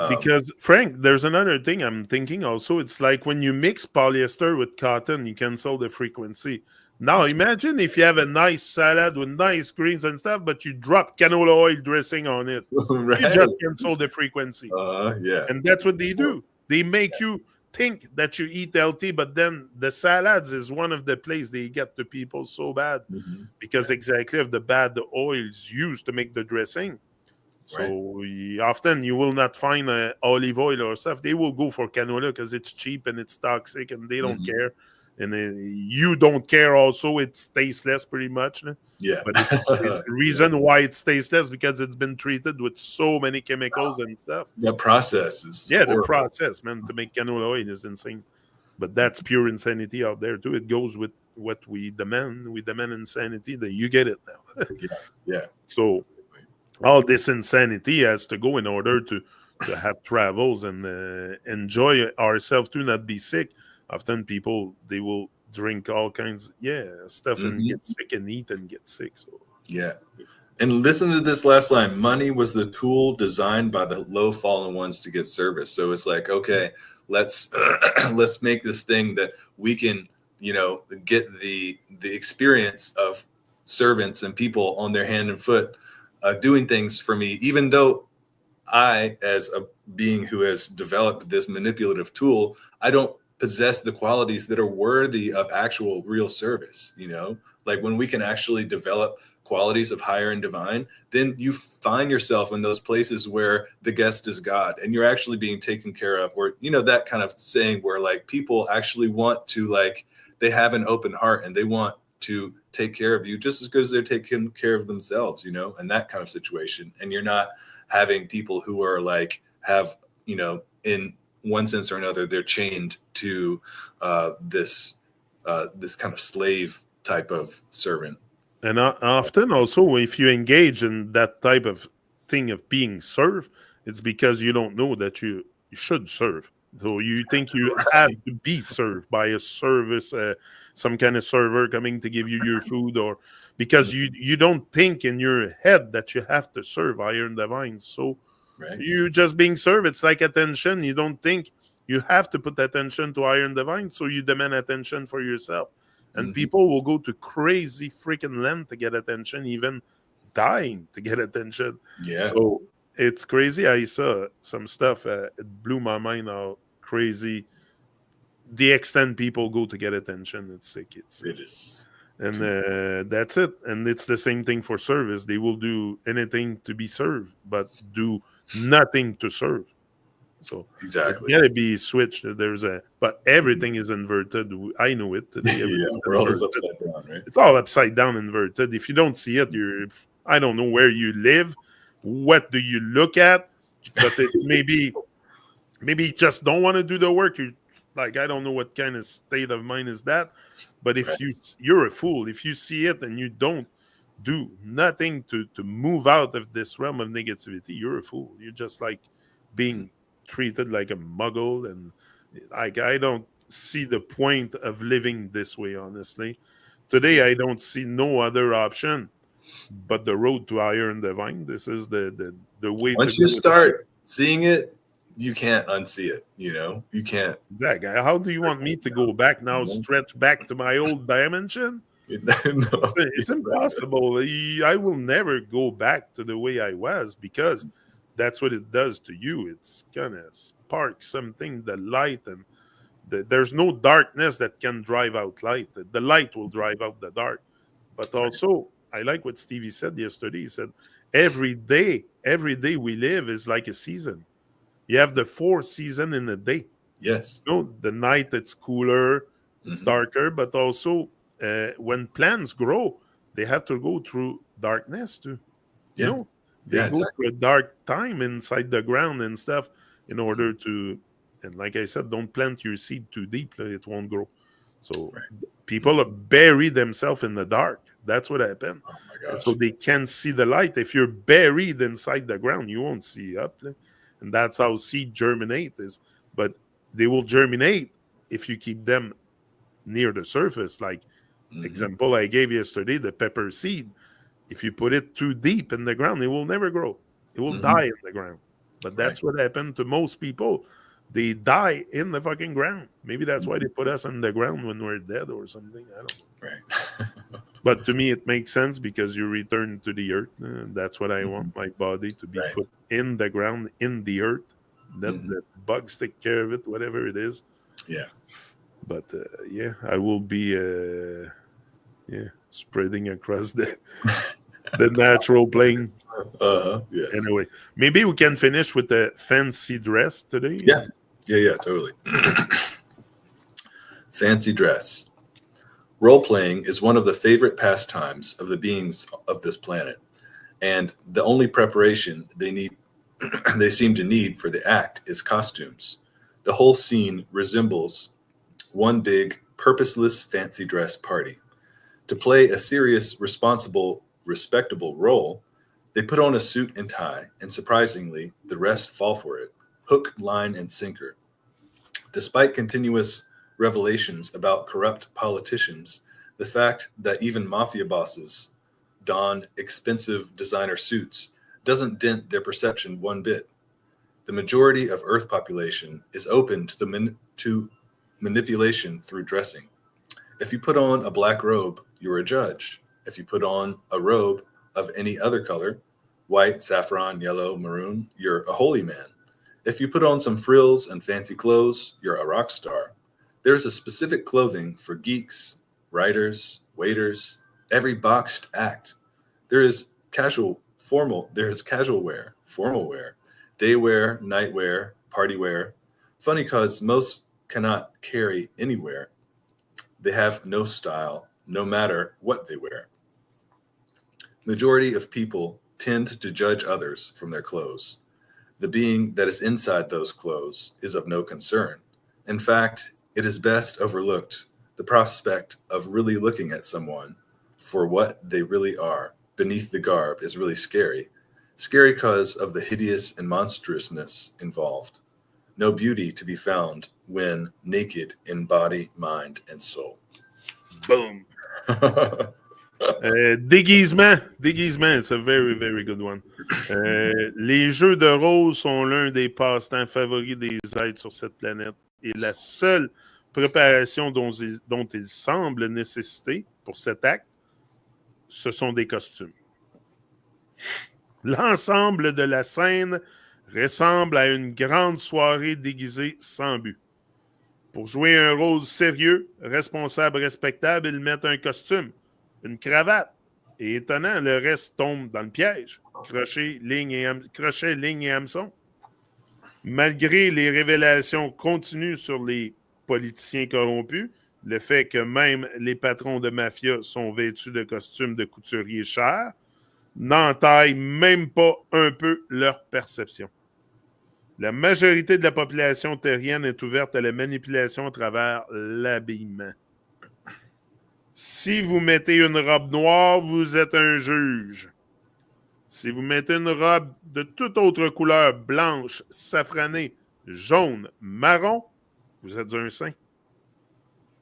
Because Frank, there's another thing I'm thinking also. It's like when you mix polyester with cotton, you cancel the frequency. Now imagine if you have a nice salad with nice greens and stuff, but you drop canola oil dressing on it. You Right. just cancel the frequency. Yeah. And that's what they do. They make you think that you eat healthy, but then the salads is one of the places they get to people so bad Mhm. because Right. exactly of the bad the oils used to make the dressing. Right. So often you will not find olive oil or stuff. They will go for canola because it's cheap and it's toxic and they don't Mhm. care. and you don't care also, it's tasteless pretty much. Yeah. But it's the reason why it's tasteless because it's been treated with so many chemicals and stuff. The process is the process, man, to make canola oil is insane. But that's pure insanity out there too. It goes with what we demand. We demand insanity, then you get it now. Yeah. So all this insanity has to go in order to have travels and enjoy ourselves to not be sick. Often people, they will drink all kinds stuff and get sick and eat and get sick. So yeah. And listen to this last line. Money was the tool designed by the low fallen ones to get service. So it's like, okay, let's let's make this thing that we can, get the experience of servants and people on their hand and foot doing things for me, even though I, as a being who has developed this manipulative tool, I don't possess the qualities that are worthy of actual real service. Like when we can actually develop qualities of higher and divine, then you find yourself in those places where the guest is God and you're actually being taken care of, or that kind of saying where like people actually want to, like, they have an open heart and they want to take care of you just as good as they're taking care of themselves, and that kind of situation. And you're not having people who are like have, in one sense or another, they're chained to this kind of slave type of servant. And often also, if you engage in that type of thing of being served, it's because you don't know that you should serve. So you think you have to be served by a service, some kind of server coming to give you your food, or because you don't think in your head that you have to serve higher and divine. So you just being served. It's like attention. You don't think you have to put attention to higher and divine, so you demand attention for yourself. And people will go to crazy freaking length to get attention, even dying to get attention. Yeah. So it's crazy. I saw some stuff. It blew my mind how crazy the extent people go to get attention. It's sick. It is. And that's it. And it's the same thing for service. They will do anything to be served, but do nothing to serve. So exactly, it's gotta be switched. But everything is inverted. I know it today. We're all upside down, right? It's all upside down, inverted. If you don't see it, I don't know where you live. What do you look at? But maybe you just don't want to do the work. I don't know what kind of state of mind is that. But if you're a fool, if you see it and you don't do nothing to move out of this realm of negativity, you're a fool. You're just like being treated like a muggle, and I don't see the point of living this way, honestly. Today I don't see no other option but the road to higher and divine. This is the way. Once you start seeing it, you can't unsee it. You can't. Exactly. How do you want me to go back now, stretch back to my old dimension? No. It's impossible. I will never go back to the way I was, because that's what it does to you. It's gonna spark something, the light, and there's no darkness that can drive out light. The light will drive out the dark. But also, I like what Stevie said yesterday. He said, every day we live is like a season. You have the 4 seasons in a day. Yes. The night it's cooler, it's darker, but also when plants grow, they have to go through darkness too. They go through a dark time inside the ground and stuff in order to, and like I said, don't plant your seed too deep, it won't grow. So people bury themselves in the dark. That's what happened. Oh my gosh. So they can't see the light. If you're buried inside the ground, you won't see up. And that's how seed germinate is. But they will germinate if you keep them near the surface. Like example I gave yesterday, the pepper seed. If you put it too deep in the ground, it will never grow. It will die in the ground. But that's what happened to most people. They die in the fucking ground. Maybe that's why they put us in the ground when we're dead or something. I don't know. Right. But to me, it makes sense because you return to the earth. That's what I want my body to be put in the ground, in the earth. Let bugs take care of it, whatever it is. Yeah. But I will be spreading across the natural plane. Yes. Anyway, maybe we can finish with the fancy dress today. Yeah, totally. Fancy dress. Role-playing is one of the favorite pastimes of the beings of this planet, and the only preparation they seem to need for the act is costumes. The whole scene resembles one big, purposeless fancy dress party. To play a serious, responsible, respectable role, they put on a suit and tie, and surprisingly, the rest fall for it, hook, line, and sinker. Despite continuous revelations about corrupt politicians, the fact that even mafia bosses don expensive designer suits doesn't dent their perception one bit. The majority of Earth population is open to manipulation through dressing. If you put on a black robe, you're a judge. If you put on a robe of any other color, white, saffron, yellow, maroon, you're a holy man. If you put on some frills and fancy clothes, you're a rock star. There's a specific clothing for geeks, writers, waiters, every boxed act. There is casual wear, formal wear, day wear, night wear, party wear. Funny cause most cannot carry anywhere. They have no style, no matter what they wear. Majority of people tend to judge others from their clothes. The being that is inside those clothes is of no concern. In fact, it is best overlooked. The prospect of really looking at someone for what they really are beneath the garb is really scary. Scary because of the hideous and monstrousness involved. No beauty to be found when naked in body, mind, and soul. Boom. Déguisement, it's a very, very good one. Les jeux de rôle sont l'un des passe-temps favoris des êtres sur cette planète et la seule préparation dont ils semblent nécessiter pour cet acte, ce sont des costumes. L'ensemble de la scène ressemble à une grande soirée déguisée sans but. Pour jouer un rôle sérieux, responsable, respectable, ils mettent un costume, une cravate. Et étonnant, le reste tombe dans le piège. Crochet, ligne et hameçon. Malgré les révélations continues sur les politiciens corrompus, le fait que même les patrons de mafia sont vêtus de costumes de couturiers chers, n'entaille même pas un peu leur perception. La majorité de la population terrienne est ouverte à la manipulation à travers l'habillement. Si vous mettez une robe noire, vous êtes un juge. Si vous mettez une robe de toute autre couleur, blanche, safranée, jaune, marron, vous êtes un saint.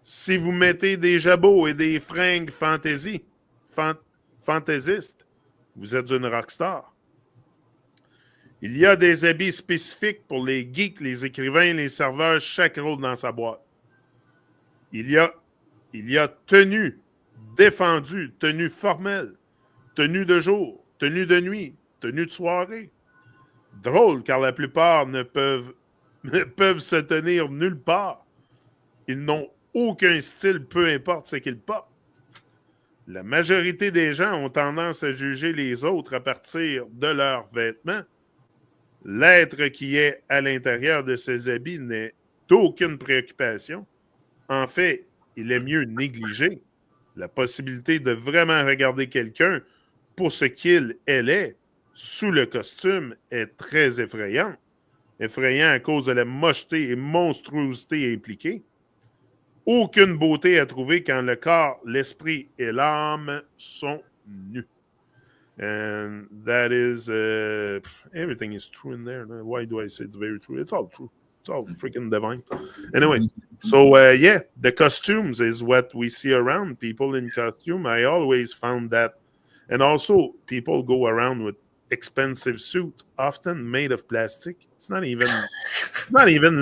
Si vous mettez des jabots et des fringues fantaisistes, vous êtes une rockstar. Il y a des habits spécifiques pour les geeks, les écrivains, les serveurs, chaque rôle dans sa boîte. Il y a tenue défendue, tenue formelle, tenue de jour, tenue de nuit, tenue de soirée. Drôle, car la plupart ne peuvent se tenir nulle part. Ils n'ont aucun style, peu importe ce qu'ils portent. La majorité des gens ont tendance à juger les autres à partir de leurs vêtements. L'être qui est à l'intérieur de ces habits n'est d'aucune préoccupation. En fait, il est mieux négliger. La possibilité de vraiment regarder quelqu'un pour ce qu'il, elle est, sous le costume, est très effrayante. Effrayant à cause de la mocheté et monstruosité impliquée. Aucune beauté à trouver quand le corps, l'esprit et l'âme sont nus. And that is, everything is true in there. Why do I say it's very true? It's all true. It's all freaking divine. Anyway, so yeah, the costumes is what we see around. People in costume, I always found that. And also, people go around with expensive suit, often made of plastic. It's not even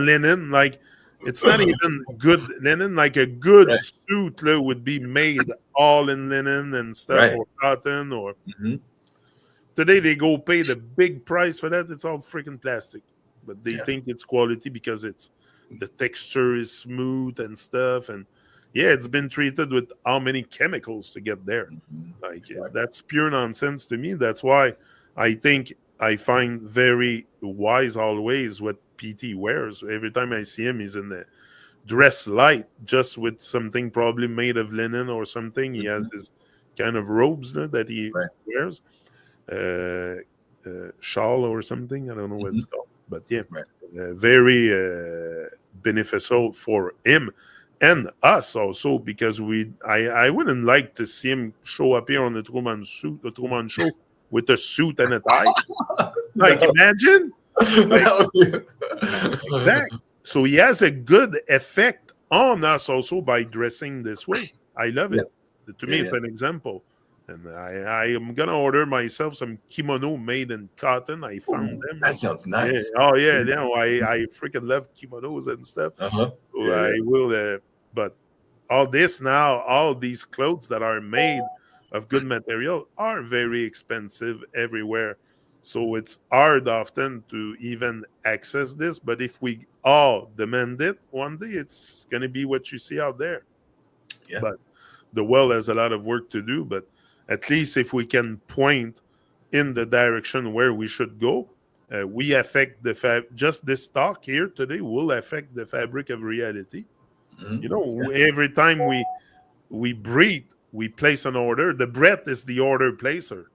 linen. Like, it's not even good linen. Like a good suit would be made all in linen and stuff, or cotton, or today they go pay the big price for that. It's all freaking plastic, but they think it's quality because the texture is smooth and stuff, and it's been treated with how many chemicals to get there. Like that's pure nonsense to me. That's why I think I find very wise always what PT wears. Every time I see him, he's in the dress light, just with something probably made of linen or something. He has his kind of robes that he wears, shawl or something. I don't know what it's called, but yeah, very beneficial for him and us also, because I wouldn't like to see him show up here on the Truman Show with a suit and a tie. Like, imagine. Exact. So he has a good effect on us also by dressing this way. I love it. To me, it's an example. And I am gonna order myself some kimono made in cotton. I found them. That sounds nice. Yeah. Oh yeah, I freaking love kimonos and stuff. So I will. But all this now, all these clothes that are made of good material are very expensive everywhere. So it's hard often to even access this. But if we all demand it, one day it's going to be what you see out there. Yeah. But the world has a lot of work to do. But at least if we can point in the direction where we should go, we affect just this talk here today will affect the fabric of reality. Every time we breathe, we place an order. The breath is the order placer.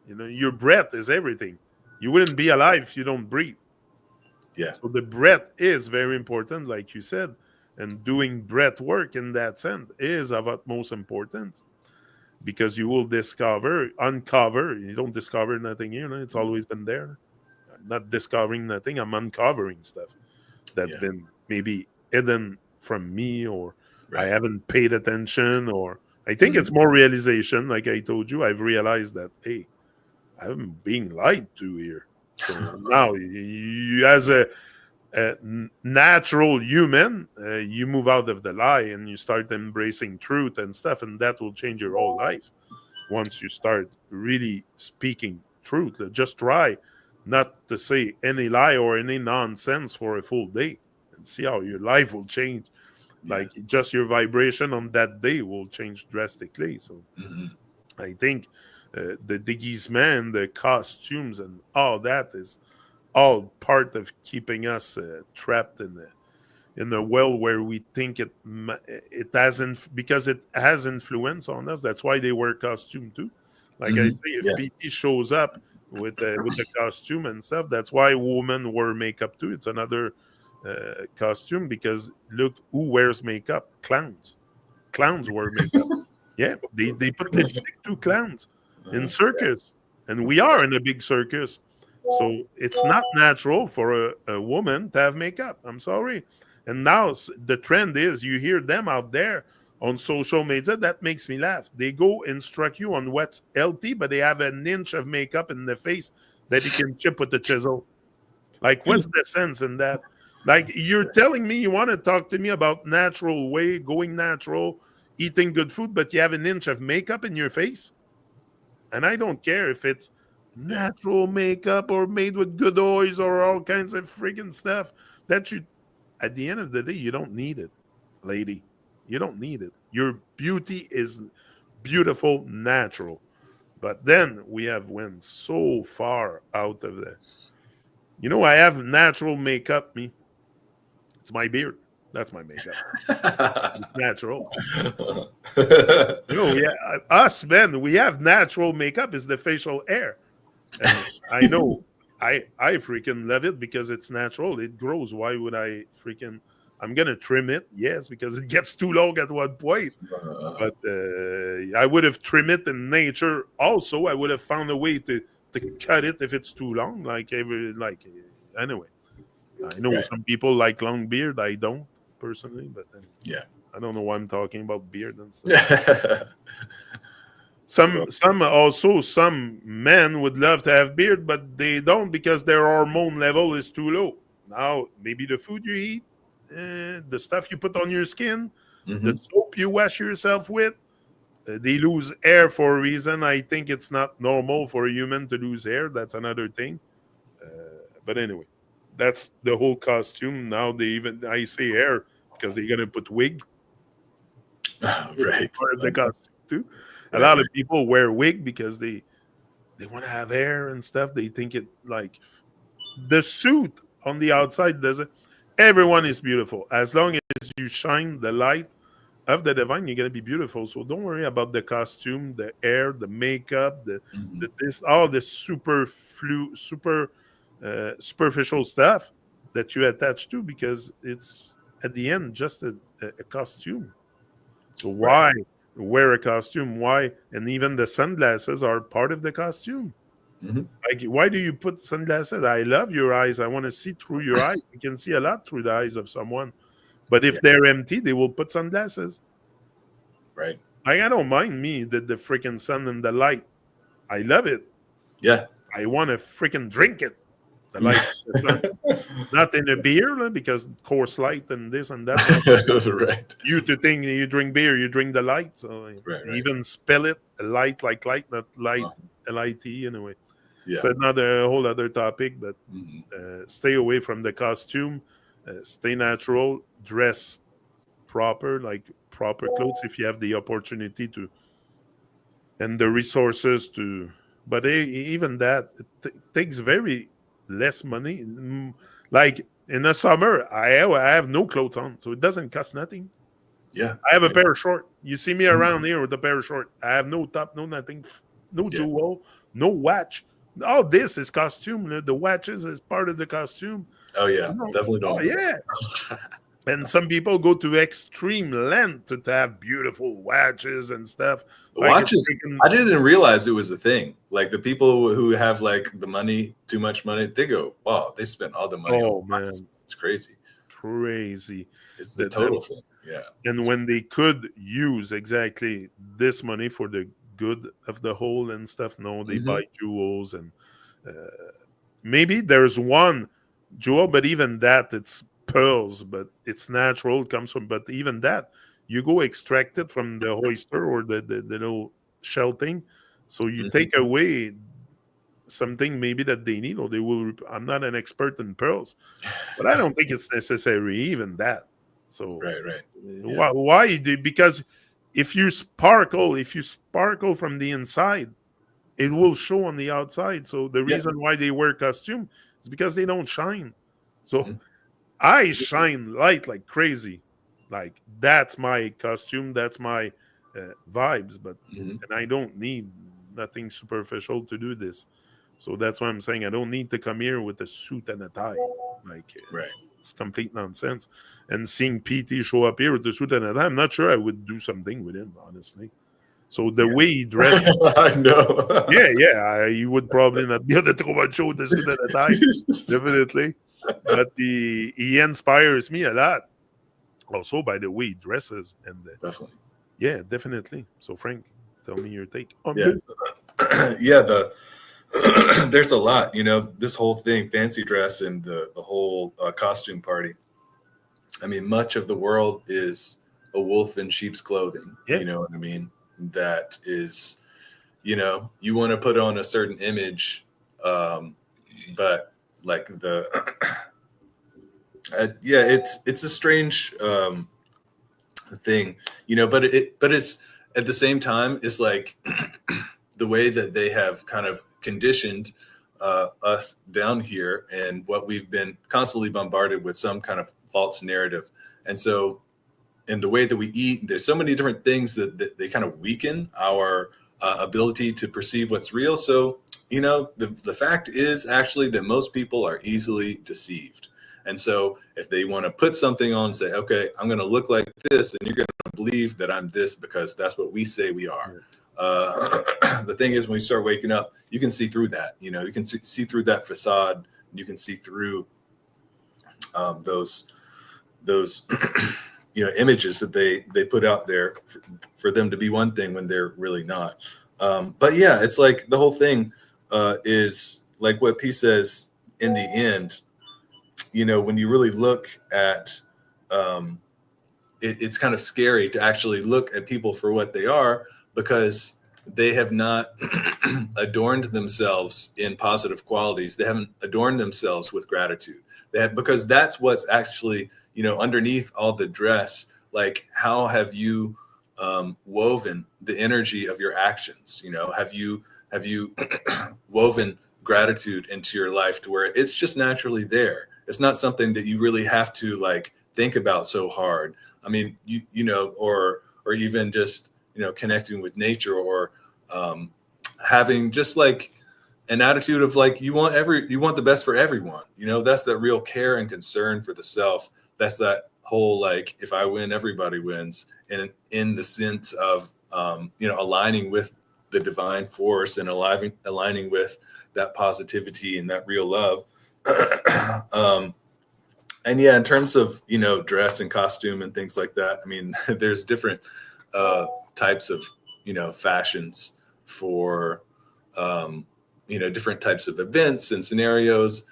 Your breath is everything. You wouldn't be alive if you don't breathe. Yeah. So the breath is very important, like you said, and doing breath work in that sense is of utmost importance, because you will uncover. You don't discover nothing here. It's always been there. I'm not discovering nothing. I'm uncovering stuff that's been maybe hidden from me, or I haven't paid attention, or I think it's more realization. Like I told you, I've realized that, hey, I'm being lied to here. So now, you as a natural human, you move out of the lie and you start embracing truth and stuff, and that will change your whole life. Once you start really speaking truth, just try not to say any lie or any nonsense for a full day, and see how your life will change. Like, just your vibration on that day will change drastically. So I think the déguisement, the costumes, and all that is all part of keeping us trapped in a world where we think it hasn't, because it has influence on us. That's why they wear costume too. Like I say, if PT shows up with the costume and stuff, that's why women wear makeup too. It's another costume, because look who wears makeup. Clowns wear makeup. Yeah, they put lipstick to clowns in circus, and we are in a big circus. So it's not natural for a woman to have makeup. I'm sorry. And now the trend is, you hear them out there on social media. That makes me laugh. They go instruct you on what's healthy, but they have an inch of makeup in the face that you can chip with a chisel. Like, what's the sense in that? Like, you're telling me you want to talk to me about natural way, going natural, eating good food, but you have an inch of makeup in your face? And I don't care if it's natural makeup or made with good oils or all kinds of freaking stuff. That you, at the end of the day, you don't need it, lady. You don't need it. Your beauty is beautiful, natural. But then we have went so far out of the. I have natural makeup. Me, it's my beard. That's my makeup. It's natural. Us men, we have natural makeup. Is the facial hair. And I know I freaking love it because it's natural. It grows. Why would I freaking? I'm gonna trim it, yes, because it gets too long at one point. But I would have trimmed it in nature. Also, I would have found a way to cut it if it's too long. Anyway, I know some people like long beard. I don't personally, but I don't know why I'm talking about beard and stuff. Some men would love to have beard, but they don't because their hormone level is too low. Now, maybe the food you eat, the stuff you put on your skin, the soap you wash yourself with, they lose hair for a reason. I think it's not normal for a human to lose hair. That's another thing. But anyway, that's the whole costume. Now I say hair because they're gonna put wig. Right. Part of the costume too. A lot of people wear wig because they want to have hair and stuff. They think it, like, the suit on the outside doesn't. Everyone is beautiful. As long as you shine the light of the divine, you're gonna be beautiful. So don't worry about the costume, the hair, the makeup, the this, all the super superficial stuff that you attach to, because it's at the end just a costume. So Right. why wear a costume? Why? And even the sunglasses are part of the costume. Hmm. Like, why do you put sunglasses? I love your eyes. I want to see through your eyes. You can see a lot through the eyes of someone. But Yeah. if they're empty, they will put sunglasses. Right. Like, I don't mind me the freaking sun and the light. I love it. Yeah. I want to freaking drink it. The light of the sun. Not in a beer, because course light and this and that. But Right. you to think you drink beer, you drink the light. So Right. even spell it light like light, not light, Uh, L-I-T anyway. yeah. So another whole other topic, but Mhm. stay away from the costume. Stay natural. Dress proper, like proper clothes if you have the opportunity to, and the resources to. But even that, it takes very less money. Like in the summer, I have no clothes on, so it doesn't cost nothing. Yeah. I have a Right. pair of short. You see me Mhm. around here with a pair of short. I have no top, no nothing, no Yeah. jewel, no watch. All this is costume. The watches is part of the costume. Oh yeah. Definitely Oh don't. yeah. And some people go to extreme length to have beautiful watches and stuff. The Like a watches, freaking I didn't realize it was a thing. Like the people who have like the money, too much money, they go, wow, they spent all the money on oh watches. man, It's crazy. crazy. It's the The, total thing. Yeah. and when they could use exactly this money for the good of the whole and stuff, no, they Mhm. buy jewels and uh, maybe there's one jewel, but even that it's pearls, but it's natural, it comes from. But even that, you go extract it from the oyster or the little shell thing, so you Mhm. take away something maybe that they need, or they will. I'm not an expert in pearls, but I don't think it's necessary even that. So Right. Right. Yeah. why do? Because if you sparkle from the inside, it will show on the outside. So the Yeah. reason why they wear costume is because they don't shine. So Mhm. I shine light like crazy. Like that's my costume, that's my vibes. But Mhm. and I don't need nothing superficial to do this. So that's why I'm saying I don't need to come here with a suit and a tie. Like Right. it's complete nonsense. And seeing PT show up here with a suit and a tie, I'm not sure I would do something with him, honestly. So the way he dressed, I know. yeah, he would probably not be on the Truman Show with a suit and a tie, definitely. But he inspires me a lot. Also, by the way he dresses, and Definitely. yeah, definitely. So, Frank, tell me your take on Yeah. this. Yeah. There's a lot, this whole thing, fancy dress and the whole costume party. I mean, much of the world is a wolf in sheep's clothing. Yeah, You know what I mean? That is, you want to put on a certain image, but like yeah, it's a strange thing, but it's at the same time, it's like the way that they have kind of conditioned us down here and what we've been constantly bombarded with some kind of false narrative. And so in the way that we eat, there's so many different things that they kind of weaken our ability to perceive what's real. So, the fact is actually that most people are easily deceived. And so if they want to put something on and say, okay, I'm going to look like this, and you're going to believe that I'm this because that's what we say we are. The thing is, when you start waking up, you can see through that. You can see through that facade. You can see through those images that they put out there for them to be one thing when they're really not. But yeah, it's like the whole thing is like what P says in the end. When you really look at it's kind of scary to actually look at people for what they are, because they have not adorned themselves in positive qualities. They haven't adorned themselves with gratitude. Because that's what's actually, underneath all the dress. Like, how have you woven the energy of your actions? Have you woven gratitude into your life to where it's just naturally there? It's not something that you really have to like think about so hard. I mean, you know, or even just, you know, connecting with nature, or having just like an attitude of like you want the best for everyone. You know, that's that real care and concern for the self. That's that whole like, if I win, everybody wins, and in the sense of you know, aligning with the divine force and aligning with that positivity and that real love. And yeah, in terms of, you know, dress and costume and things like that, I mean, there's different types of, you know, fashions for you know, different types of events and scenarios.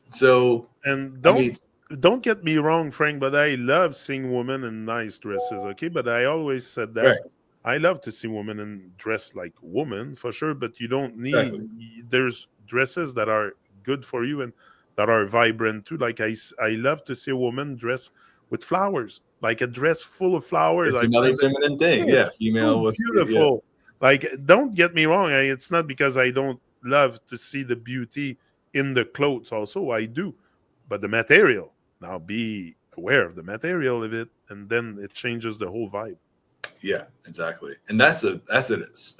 So, And I mean, don't get me wrong, Frank, but I love seeing women in nice dresses. Okay, but I always said that right, I love to see women in dressed like women for sure. But you don't need. exactly. There's dresses that are good for you and that are vibrant too. Like I love to see a woman dressed with flowers, like a dress full of flowers. It's I another find it, feminine thing. yeah, Yeah, it's female so was, yeah. beautiful. Like, don't get me wrong. It's not because I don't love to see the beauty in the clothes. Also, I do, but the material. Now, be aware of the material of it, and then it changes the whole vibe. Yeah, exactly. And that's a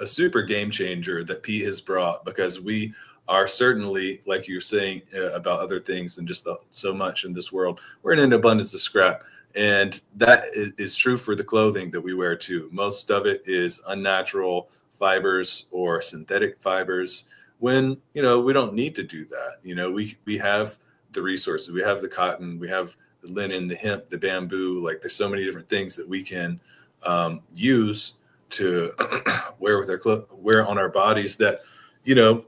super game changer that Pete has brought, because we are certainly, like you're saying about other things and just so much in this world, we're in an abundance of scrap. And that is true for the clothing that we wear too. Most of it is unnatural fibers or synthetic fibers, when, you know, we don't need to do that. You know, we have the resources, we have the cotton, we have the linen, the hemp, the bamboo. Like, there's so many different things that we can use to wear with wear on our bodies, that, you know,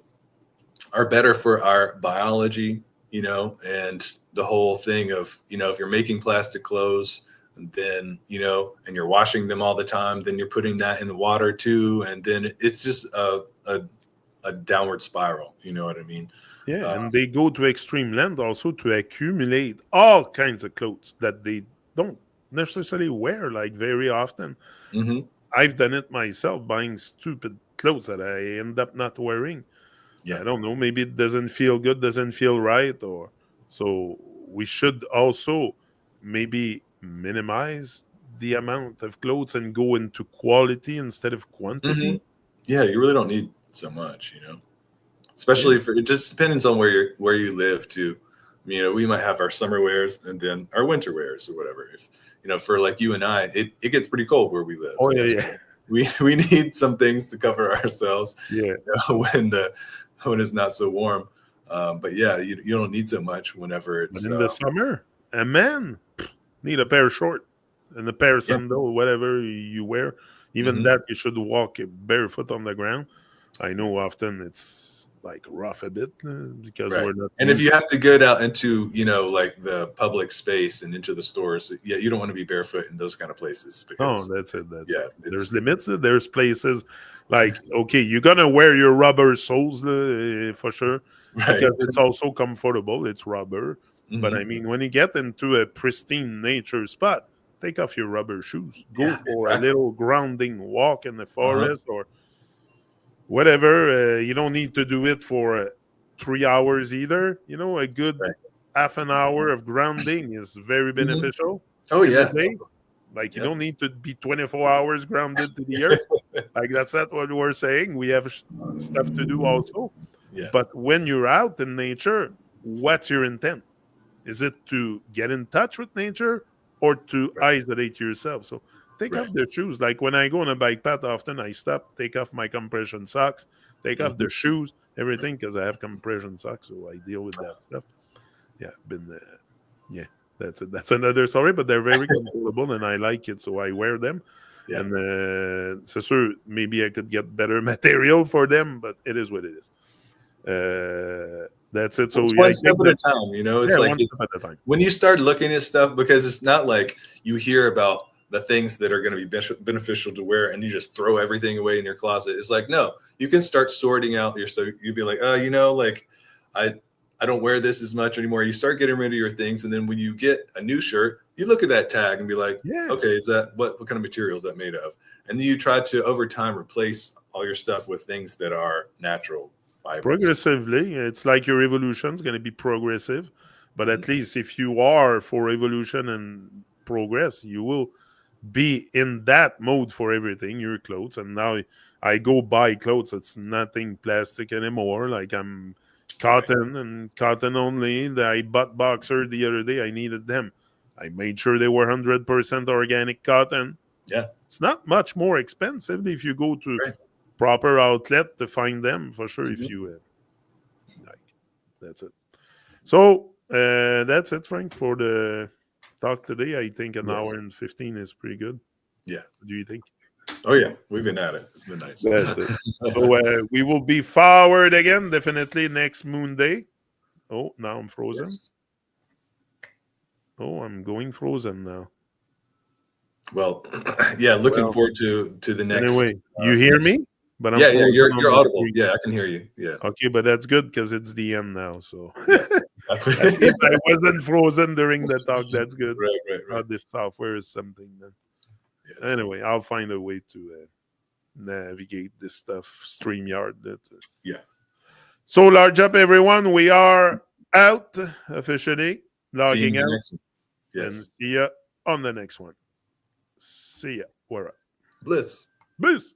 are better for our biology, you know. And the whole thing of, you know, if you're making plastic clothes, then, you know, and you're washing them all the time, then you're putting that in the water too, and then it's just a downward spiral. You know what I mean? Yeah, and they go to extreme length also to accumulate all kinds of clothes that they don't necessarily wear like very often. Mm-hmm. I've done it myself, buying stupid clothes that I end up not wearing. Yeah. I don't know, maybe it doesn't feel good, doesn't feel right, or so we should also maybe minimize the amount of clothes and go into quality instead of Mm-hmm. quantity. Yeah, you really don't need so much, you know. Yeah. Especially for, it just depends on where you live too. You know, we might have our summer wears and then our winter wears or whatever. If, you know, for like you and I, it gets pretty cold where we live. Oh You yeah, know, yeah. so we need some things to cover ourselves, Yeah. you know, when it's not so warm. But yeah, you don't need so much whenever But it's in the summer, a man need a pair of short and a pair of yeah. sandal, whatever you wear. Even Mm-hmm. that, you should walk barefoot on the ground. I know often it's like rough a bit because Right. we're not And if used. you have to get out into, you know, like the public space and into the stores, yeah, you don't want to be barefoot in those kind of places, Oh, because that's it. That's yeah, it. There's it's limits. There's places like, okay, you're gonna wear your rubber soles for sure right. because it's also comfortable. It's rubber. But Hmm. I mean, when you get into a pristine nature spot, take off your rubber shoes. Go Yeah, for a exactly. little grounding walk in the Uh-huh. forest or whatever. You don't need to do it for 3 hours either. You know, a good Right. half an hour of grounding is very Hmm. beneficial Oh in the yeah. day. Like, you Yep. don't need to be 24 hours grounded to the earth. Like, that's not what we're saying. We have stuff to do also. Yeah. But when you're out in nature, what's your intent? Is it to get in touch with nature or to Right. isolate yourself? So take Right. off the shoes. Like, when I go on a bike path, often I stop, take off my compression socks, take off Hmm. the shoes, everything, because I have compression socks. So I deal with that stuff. Yeah, been yeah, that's it. That's another story, but they're very comfortable and I like it, so I wear them. Yeah. And c'est sûr, maybe I could get better material for them, but it is what it is. That's it. Well, So it's yeah, one I step think at a that time, you know. It's yeah, like, one it's step at a time. when you start looking at stuff, because it's not like you hear about the things that are going to be beneficial to wear and you just throw everything away in your closet. It's like, no, you can start sorting out your stuff. You'd be like, oh, you know, like I I don't wear this as much anymore. You start getting rid of your things, and then when you get a new shirt, you look at that tag and be like, Yeah. okay, is that what kind of material is that made of? And then you try to over time replace all your stuff with things that are natural fibers. Progressively, it's like your evolution is going to be progressive. But at least if you are for evolution and progress, you will be in that mode for everything, your clothes. And now I go buy clothes. It's nothing plastic anymore. Like I'm cotton and cotton only. I bought boxer the other day. I needed them. I made sure they were 100% organic cotton. Yeah. It's not much more expensive if you go to Right. proper outlet to find them, for sure. Mhm. If you like, that's it. So that's it, Frank, for the talk today. I think an Yes. hour and 15 is pretty good. Yeah. What do you think? Oh yeah, we've been at it. It's been nice. That's it. So we will be forward again, definitely next Moon Day. Oh, now I'm frozen. Yes. Oh, I'm going frozen now. Well, yeah, looking Well, forward to the next. Anyway, you hear me? But I'm Yeah, frozen you're on the audible. screen. Yeah, I can hear you. Yeah. Okay, but that's good because it's the end now. So Yeah. at least I wasn't frozen during the talk. That's good. Right. This software is something. Then. Yes. Anyway, I'll find a way to navigate this stuff. StreamYard. Yeah. So large up, everyone. We are out officially. See you Logging in the out. next one. And Yes. see ya on the next one. See ya. We're up. Bliss. Peace.